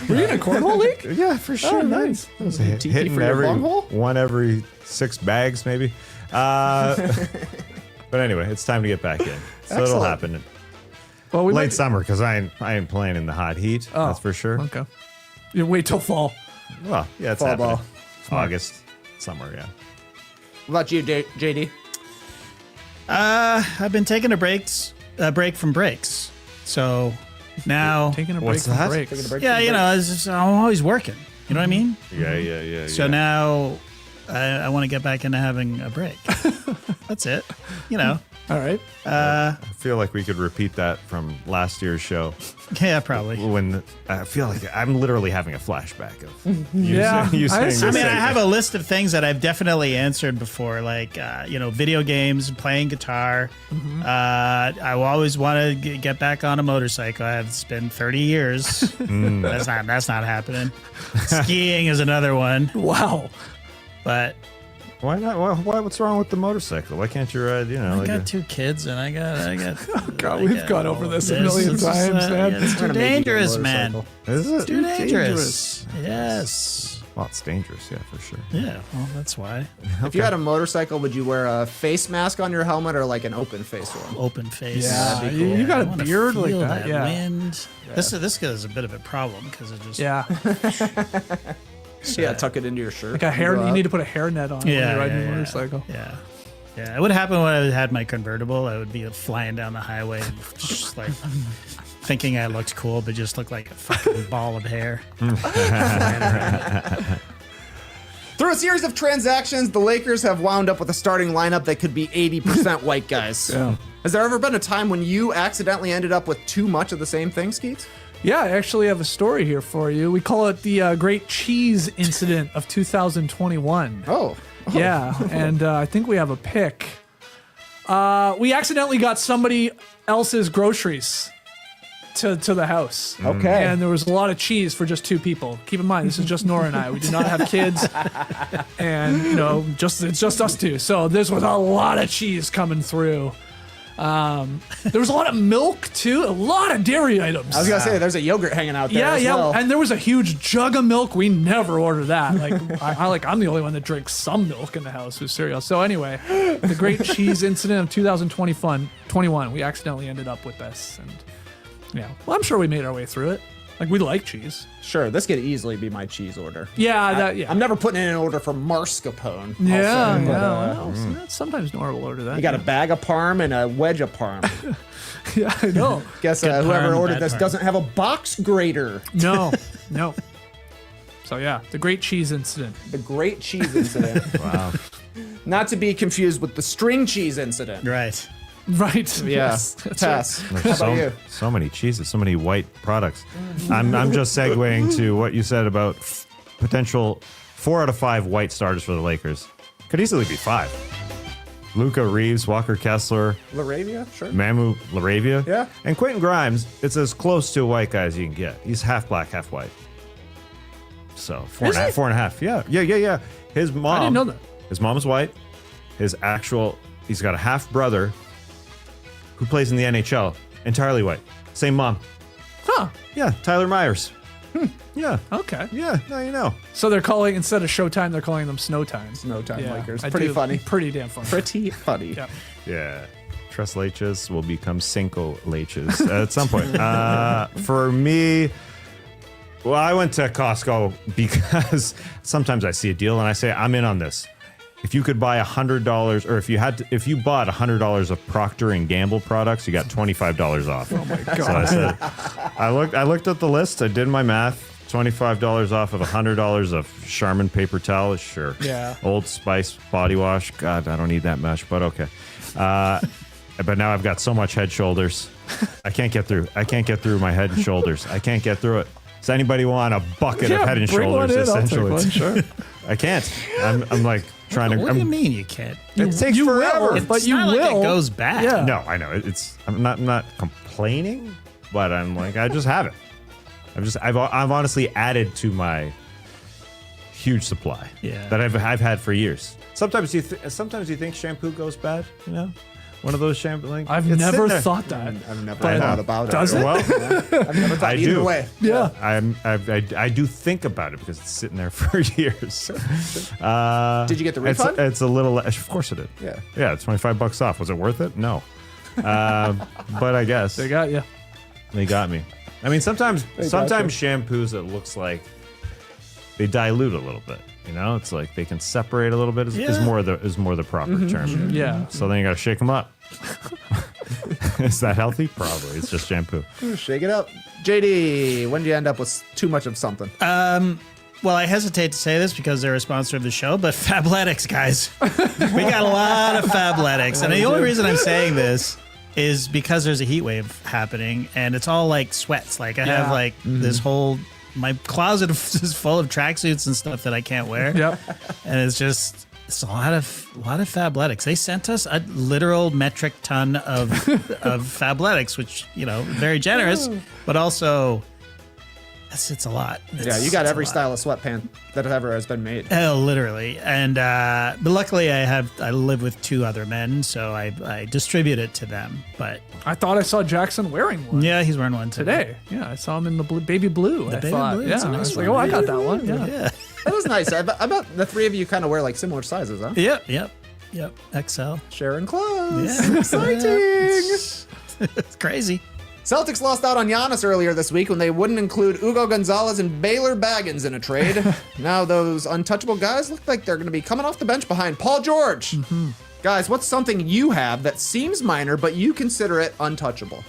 Were you in a cornhole league? Yeah, for sure. nice. I was TP hitting for your every bunghole? one every 6 bags, maybe. But anyway, it's time to get back in. So it'll Excellent. happen Well, we late might, summer because I ain't playing in the hot heat. That's for sure. Okay. You wait till fall. Well, yeah, it's Fall happening. ball. August, summer, yeah. What about you, JD? I've been taking a break from breaks. So now, Taking a break What's from that? breaks. Taking a break yeah, from you break. know, I'm always working. You know what I mean? Yeah. So now I want to get back into having a break. That's it. You know, All right. I feel like we could repeat that from last year's show yeah, probably. when I feel like I'm literally having a flashback of you, Yeah, you I saying see. I mean, I the have a list of things that I've definitely answered before, like video games, playing guitar. I always want to get back on a motorcycle. It's been 30 years. That's not happening. Skiing is another one, Wow. but Why not? What's wrong with the motorcycle? Why can't you ride? You know, I like got 2 kids, and I got. God, I we've got gone over all this of a million It's times, man. It's Trying too to make you get a dangerous, man. motorcycle. is it? Too dangerous. Yes. Well, it's dangerous, yeah, for sure. Yeah. Well, that's why. If you had a motorcycle, would you wear a face mask on your helmet or like an open face one? Open face. Yeah, that'd be you, cool. you got I a wanna beard like feel that. Yeah. Wind. This is a bit of a problem because it just Yeah. Yeah, tuck it into your shirt. Like a hair. You need to put a hairnet on when Yeah, you're riding yeah, a motorcycle. Yeah. Yeah, it would happen when I had my convertible. I would be flying down the highway and just like thinking I looked cool, but just looked like a fucking ball of hair. Through a series of transactions, the Lakers have wound up with a starting lineup that could be 80% white guys. Yeah. Has there ever been a time when you accidentally ended up with too much of the same thing, Skeets? Yeah, I actually have a story here for you. We call it the Great Cheese Incident of 2021. Oh. Yeah, and I think we have a pick. We accidentally got somebody else's groceries to the house. Okay. And there was a lot of cheese for just 2 people. Keep in mind, this is just Nora and I. We do not have kids. And, it's just us 2. So this was a lot of cheese coming through. There was a lot of milk, too. A lot of dairy items. I was going to say, there's a yogurt hanging out there as well. And there was a huge jug of milk. We never order that. Like I'm the only one that drinks some milk in the house with cereal. So anyway, the Great Cheese Incident of 2021. We accidentally ended up with this, and yeah. Well, I'm sure we made our way through it. Like, we like cheese. Sure, this could easily be my cheese order. Yeah, I'm never putting in an order for mascarpone. I'll Yeah, say, but, well, sometimes Nora will order that. You got a bag of parm and a wedge of parm. Yeah, I know. Guess Good whoever parm, ordered bad this parm. doesn't have a box grater. No. So yeah, the Great Cheese Incident. The Great Cheese Incident. Wow. Not to be confused with the String Cheese Incident. right. Right. Yeah. Yes, that's right. Tess, how There's about you? so many cheeses, so many white products. I'm just segueing to what you said about potential 4 out of 5 white starters for the Lakers. Could easily be 5. Luka Reeves, Walker Kessler, Laravia? Sure. Mamu Laravia. Yeah. And Quentin Grimes, it's as close to a white guy as you can get. He's half black, half white. So 4.5. Yeah. His mom. I didn't know that. His mom's white. He's got a half brother who plays in the NHL, entirely white. Same mom. Huh. Yeah, Tyler Myers. Yeah. Okay. Yeah, now you know. So they're calling, instead of Showtime, they're calling them Snow Time. Snow Time Lakers. I Pretty do- funny. Pretty damn funny. Pretty funny. Yeah. Yeah. Tres leches will become cinco leches at some point. For me, well, I went to Costco because sometimes I see a deal and I say, I'm in on this. If you could buy $100, or if you bought $100 of Procter and Gamble products, you got $25 off. Oh my god! So I said, I looked at the list. I did my math. $25 off of $100 of Charmin paper towels. Sure. Yeah. Old Spice body wash. God, I don't need that much, but okay. But now I've got so much head shoulders. I can't get through. I can't get through my head and shoulders. I can't get through it. Does anybody want a bucket of head and bring one shoulders? in, I'll take Essentially, one, sure. I can't. I'm like trying to. What do you mean you can't? It takes You will, forever. but It's you not like will. it goes bad. Yeah. No, I know. I'm not complaining, but I'm like, I just have it. I've honestly added to my huge supply that I've had for years. Sometimes you think shampoo goes bad, you know? One of those shampoo. Like, I've never thought that. I've never thought about it. Does it? Well, I've never thought either way. Yeah. I do think about it because it's sitting there for years. Did you get the refund? It's a little. Of course it did. Yeah. Yeah, it's $25 off. Was it worth it? No. But I guess They got you. they got me. I mean, sometimes shampoos, it looks like they dilute a little bit. You know, it's like they can separate a little bit. Is more the proper term. Yeah. So then you got to shake them up. Is that healthy? Probably. It's just shampoo. Shake it up. JD, when do you end up with too much of something? Well, I hesitate to say this because they're a sponsor of the show, but Fabletics, guys. We got a lot of Fabletics. And the only reason I'm saying this is because there's a heat wave happening and it's all like sweats. Like I have like this whole, my closet is full of tracksuits and stuff that I can't wear. Yep. And it's a lot of Fabletics. They sent us a literal metric ton of Fabletics, which, you know, very generous, but also it's a lot. You got every style of sweatpant that ever has been made. Literally. And but luckily I live with two other men, so I distribute it to them. But I thought I saw Jackson wearing one yeah, he's wearing one today. Yeah, I saw him in the baby blue. The I baby thought, blue, yeah, it's a nice I was like, one. oh, I got that one. Yeah. That was nice. I bet the three of you kind of wear like similar sizes, huh? Yep. XL. Sharing clothes. Yeah. Exciting. It's crazy. Celtics lost out on Giannis earlier this week when they wouldn't include Ugo Gonzalez and Baylor Baggins in a trade. Now those untouchable guys look like they're going to be coming off the bench behind Paul George. Mm-hmm. Guys, what's something you have that seems minor, but you consider it untouchable?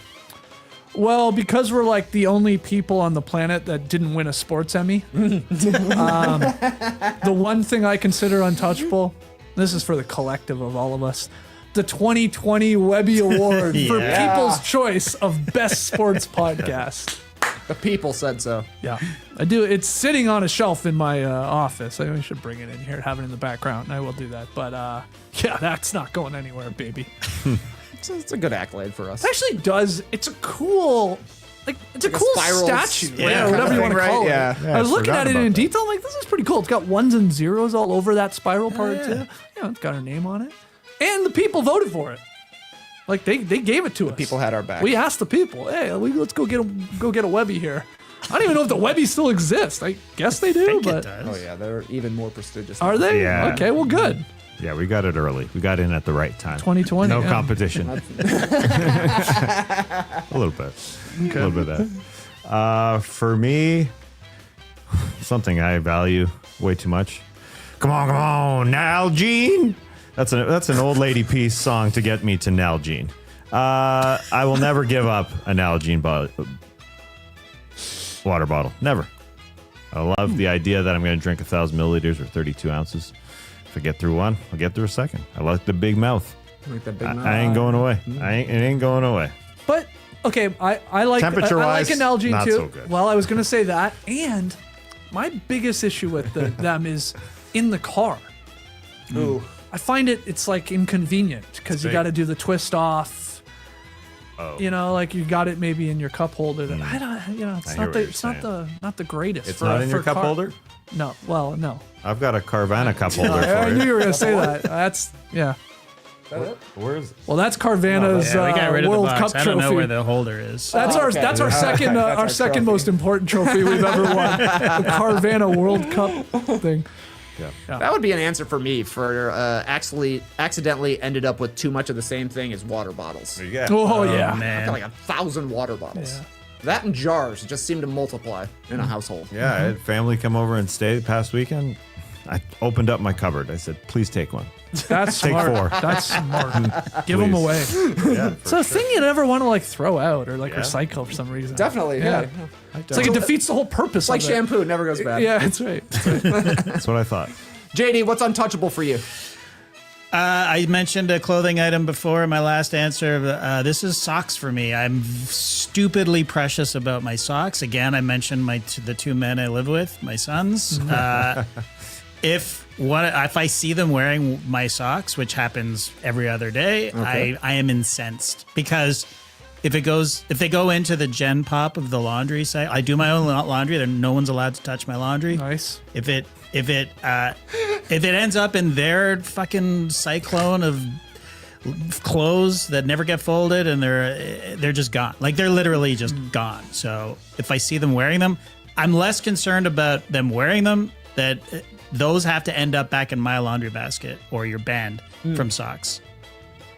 Well, because we're like the only people on the planet that didn't win a sports Emmy, the one thing I consider untouchable, this is for the collective of all of us, the 2020 Webby Award for People's Choice of Best Sports Podcast. The people said so. Yeah, I do. It's sitting on a shelf in my office. I should bring it in here, have it in the background, and I will do that. But yeah, that's not going anywhere, baby. It's a good accolade for us. It actually does. It's a cool, it's a cool spiral statue. yeah, whatever you want to right? call it. Yeah. I was looking at it in about detail. I'm like, this is pretty cool. It's got ones and zeros all over that spiral part yeah. too. You know, it's got her name on it, and the people voted for it. Like they gave it to us. People had our back. We asked the people, hey, let's go get a Webby here. I don't even know if the Webby still exists. I guess they do, I think but it does. Oh yeah, they're even more prestigious. are they? Yeah. Okay, well, good. Yeah, we got it early. We got in at the right time. 2020. No yeah. competition. A little bit. Okay. A little bit of that. For me, something I value way too much. Come on, Nalgene. That's an old lady piece song to get me to Nalgene. I will never give up a Nalgene water bottle. Never. I love the idea that I'm going to drink 1,000 milliliters or 32 ounces. If I get through one, I'll get through a second. I like the big mouth. Like the big mouth. I ain't going away. It ain't going away. But okay, I like Temperature-wise, an Nalgene not too. so good. Well, I was gonna say that, and my biggest issue with them is in the car. Ooh. I find it's like inconvenient because you big. got to do the twist off. Oh. You know, like you got it maybe in your cup holder. That I don't. You know, I hear what you're not the greatest. It's for, not in your for cup car. holder? No. Well, no. I've got a Carvana cup holder I for knew you. you were gonna say that. That's yeah. Where is it? Well, that's Carvana's Yeah, we got rid of World the box. Cup I don't trophy. know where the holder is. That's our okay. that's our second That's our our second trophy. most important trophy we've ever won. The Carvana World Cup thing. That would be an answer for me for accidentally ended up with too much of the same thing as water bottles. There you go. Oh, Oh, yeah. I man. got like 1,000 water bottles. Yeah. That and jars just seem to multiply in a household. Yeah, I had family come over and stay the past weekend. I opened up my cupboard. I said, please take one. That's Take smart. 4. That's smart. Give them Please. away. Yeah, It's a thing you never want to like throw out or like Yeah. recycle for some reason. Definitely, yeah. It's like it defeats the whole purpose. It's like of it. shampoo, it never goes bad. Yeah, that's right. That's what I thought. JD, what's untouchable for you? I mentioned a clothing item before in my last answer. This is socks for me. I'm stupidly precious about my socks. Again, I mentioned the two men I live with, my sons. If I see them wearing my socks, which happens every other day, Okay. I am incensed because if they go into the gen pop of the laundry site, I do my own laundry. No one's allowed to touch my laundry. Nice. If it ends up in their fucking cyclone of clothes that never get folded and they're just gone. Like they're literally just gone. So if I see them wearing them, I'm less concerned about them wearing them. That those have to end up back in my laundry basket or you're banned from socks.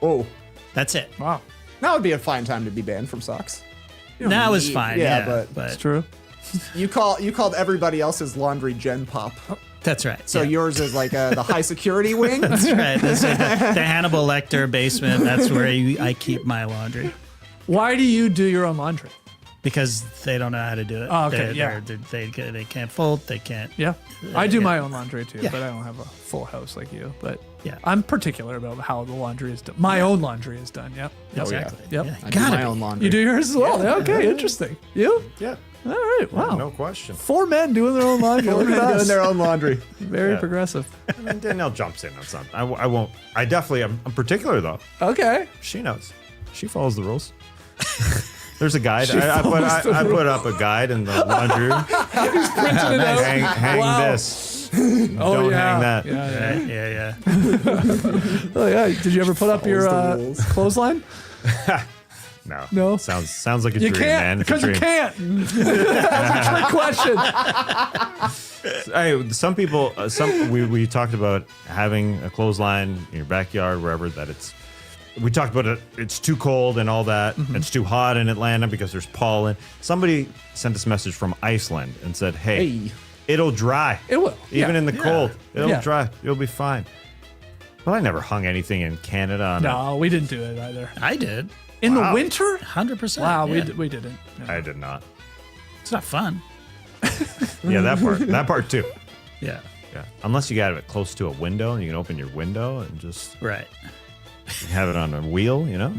Oh, That's it. Wow. that would be a fine time to be banned from socks. That was fine. yeah, Yeah, but It's true. You called everybody else's laundry gen pop. that's right. So yours is like the high security wing. That's right. That's the Hannibal Lecter basement. That's where I keep my laundry Why do you do your own laundry? because they don't know how to do it. Oh, okay, yeah. They can't fold. They can't. Yeah. I do yeah. my own laundry too, Yeah. but I don't have a full house like you. But Yeah. I'm particular about how the laundry is done. My own laundry is done. Yep. Exactly. Yep. Yeah, I do gotta my be. own laundry. You do yours as well. Yeah, okay, interesting. You? Yeah. All right. Wow. No question. 4 men doing their own laundry. Look at us. doing their own laundry. Very Yeah. progressive. And then Danielle jumps in on something. I won't. I definitely. I'm particular though. Okay. She knows. She follows the rules. There's a guide. She follows the I put up a guide in the laundry room. Printed it out. Hang Wow. this. Oh, Don't yeah. hang that. Yeah, yeah. Yeah. Oh yeah. Did you ever put up your Follows the rules. clothesline? No. No? Sounds like a You dream, man. can't It's a because you dream. can't. That's a trick question. Hey, some people. We talked about having a clothesline in your backyard, wherever that it's. We talked about it. It's too cold and all that. It's too hot in Atlanta because there's pollen. Somebody sent us a message from Iceland and said, "Hey, it'll dry. It will. Even Yeah. in the cold, it'll Yeah. dry. You'll be fine." Well, I never hung anything in Canada on it. No, we didn't do it either. I did. In the Wow. winter? 100%. Wow, yeah. we didn't. Yeah. I did not. It's not fun. Yeah, that part too. Yeah. Yeah, unless you got it close to a window and you can open your window and just Right. have it on a wheel. You know,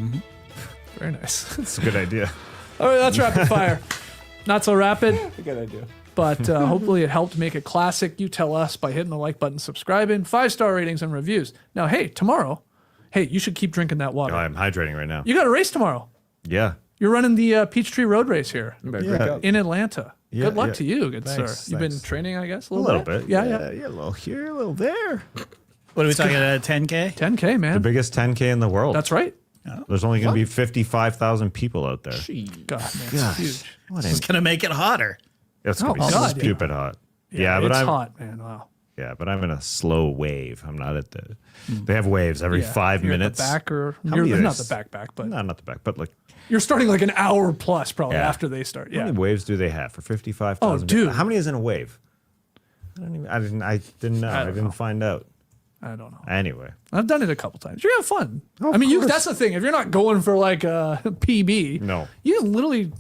Very nice. it's a good idea. All right, that's rapid fire. Not so rapid, Good idea. but hopefully it helped make it classic. You tell us by hitting the like button, subscribing, 5-star ratings and reviews. Now, hey, tomorrow, you should keep drinking that water. I'm hydrating right now. You got a race tomorrow. Yeah. You're running the Peachtree Road Race here Yeah. in Atlanta. Yeah, Good luck yeah. to you, good Thanks, sir. You've been thanks. training, I guess, a A little, little bit. Yeah. A little here, a little there. What are we talking about? 10K? 10K, man. The biggest 10K in the world. That's right. There's only going to be 55,000 people out there. God, man, it's Gosh. huge. What It's going to make it hotter. It's going to Oh, be God, stupid hot. Yeah, it's but I'm hot, man. Wow. Yeah, but I'm in a slow wave. I'm not at the. They have waves every Yeah. 5 You're at minutes. the back or How you're many not is- the back, but No, not the back, but like you're starting like an hour plus probably Yeah. after they start. how Yeah. many waves do they have for 55,000? Oh, dude. How many is in a wave? I didn't know. I didn't know. find out. I don't know. Anyway, I've done it a couple times. You're gonna have fun. Of I mean, course. that's the thing. If you're not going for like a PB, No. you can literally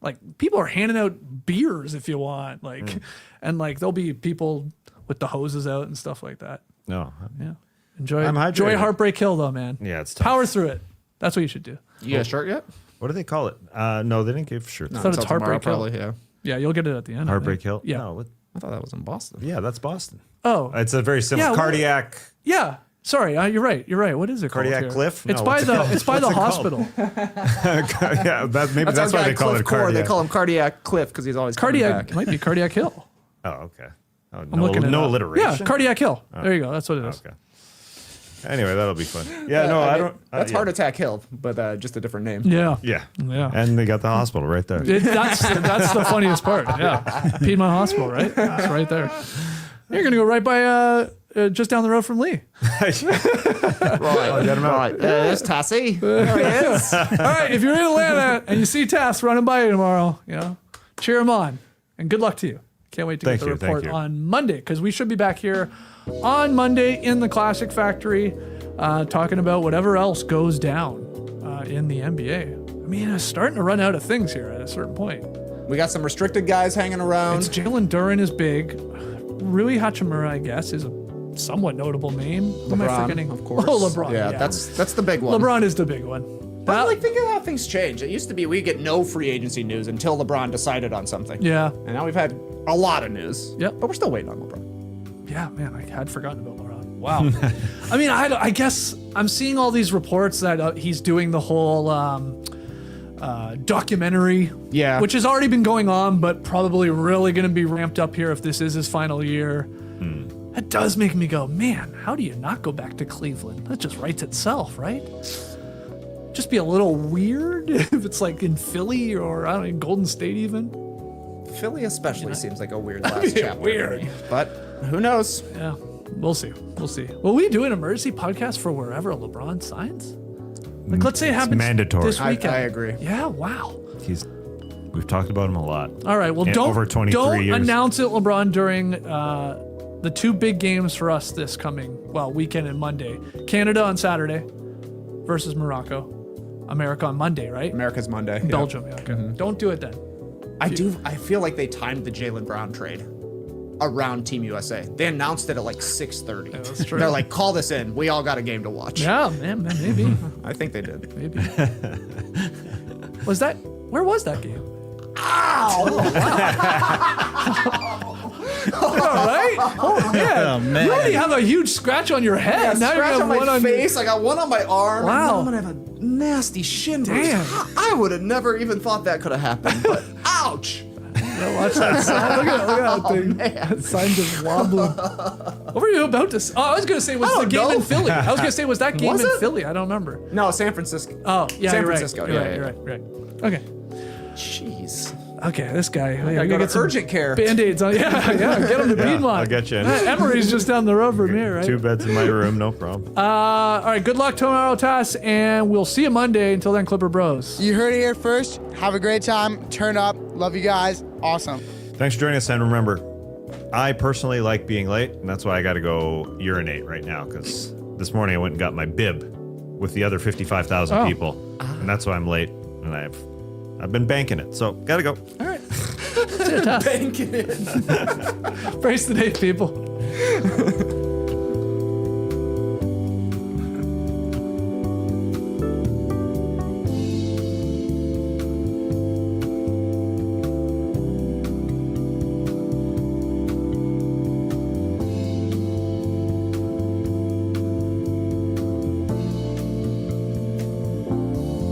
like people are handing out beers if you want, like, and like there'll be people with the hoses out and stuff like that. no. Yeah, enjoy. I'm Enjoy hydrated. Heartbreak Hill though, man. Yeah, it's tough. Power through it. That's what you should do. You got a shirt yet? What do they call it? No, they didn't give shirts. I thought it's Until tomorrow, Heartbreak Hill. probably. Yeah. Yeah, you'll get it at the end. I Heartbreak think. Hill. Yeah. No, I thought that was in Boston. yeah, that's Boston. Oh, It's a very similar Yeah, what- cardiac. yeah. Sorry, you're right. You're right. What is it called? Cardiac here? cliff? It's No, by what's it the. called? It's by the What's it called? hospital. Yeah, that's Our why guy they call Cliff it Core. cardiac. They call him Cardiac Cliff because he's always coming Cardiac back. might be Cardiac Hill. Oh, okay. Oh, I'm looking it no up. alliteration. Yeah, Cardiac Hill. There you go. That's what it is. Okay. Anyway, that'll be fun. Yeah, no, I don't. That's yeah. Heart Attack Hill, but just a different name. Yeah. Yeah. Yeah. And they got the hospital right there. That's the funniest part. Yeah. Piedmont Hospital, right? It's right there. You're gonna go right by just down the road from Lee. Right. get him out. Right. There's Tassie. There he is. All right, if you're in Atlanta and you see Tass running by you tomorrow, cheer him on, and good luck to you. Can't wait to Thank get the you, thank report you. on Monday because we should be back here on Monday in the Classic Factory, talking about whatever else goes down in the NBA. I mean, it's starting to run out of things here at a certain point. We got some restricted guys hanging around. It's Jalen Duren is big. Rui Hachimura, I guess, is a somewhat notable name. Who am I LeBron, forgetting? of course. Oh, LeBron. Yeah, that's the big one. LeBron is the big one. But like, think of how things change. It used to be we get no free agency news until LeBron decided on something. Yeah. And now we've had a lot of news. Yep. But we're still waiting on LeBron. Yeah, man, I had forgotten about LeBron. Wow. I mean, I guess I'm seeing all these reports that he's doing the whole documentary. Yeah. Which has already been going on, but probably really going to be ramped up here if this is his final year. That does make me go, man, how do you not go back to Cleveland? That just writes itself, right? Just be a little weird if it's like in Philly or I don't know, in Golden State even. Philly especially seems like a weird last chapter. Weird. To me. But who knows? Yeah, we'll see. We'll see. Will we do an emergency podcast for wherever LeBron signs? Like, let's say it happens mandatory. this weekend. I agree. Yeah, wow. We've talked about him a lot. All right, well, In don't, over 23 don't years. announce it, LeBron, during the two big games for us this coming, weekend and Monday. Canada on Saturday versus Morocco. America on Monday, right? America's Monday. Belgium, yeah, okay. Don't do it then. I feel like they timed the Jaylen Brown trade around Team USA. They announced it at like 6:30. Yeah, that's true. They're like, call this in. We all got a game to watch. Yeah, man, maybe. I think they did. Maybe. Where was that game? All right. Oh man. Oh, man. You already have a huge scratch on your head. Now you're Scratch gonna on have one my on face. I got one on my arm. Wow. And then I'm gonna have a nasty shin bruise. Damn. I would have never even thought that could have happened. But ouch! Watch that sign. Look at that thing. That sign just wobbling. What were you about to say? Oh, I was going to say, was I the don't game know. in Philly? I was going to say, was that game Was in it? Philly? I don't remember. No, San Francisco. Oh, yeah, San you're right. Francisco. You're Yeah, right. Okay. Jeez. Okay, this guy. I go to urgent care. Band-Aids on. Yeah, get him to Piedmont. I'll get you in. Emory's just down the road from here, right? 2 beds in my room, no problem. All right, good luck tomorrow, Tass, and we'll see you Monday. Until then, Clipper Bros. You heard it here first. Have a great time. Turn up. Love you guys. Awesome. Thanks for joining us, and remember, I personally like being late, and that's why I got to go urinate right now, because this morning I went and got my bib with the other 55,000 people, and that's why I'm late, and I've been banking it, so gotta go. All right. See you, Tass. Banking it. Brace the day, people.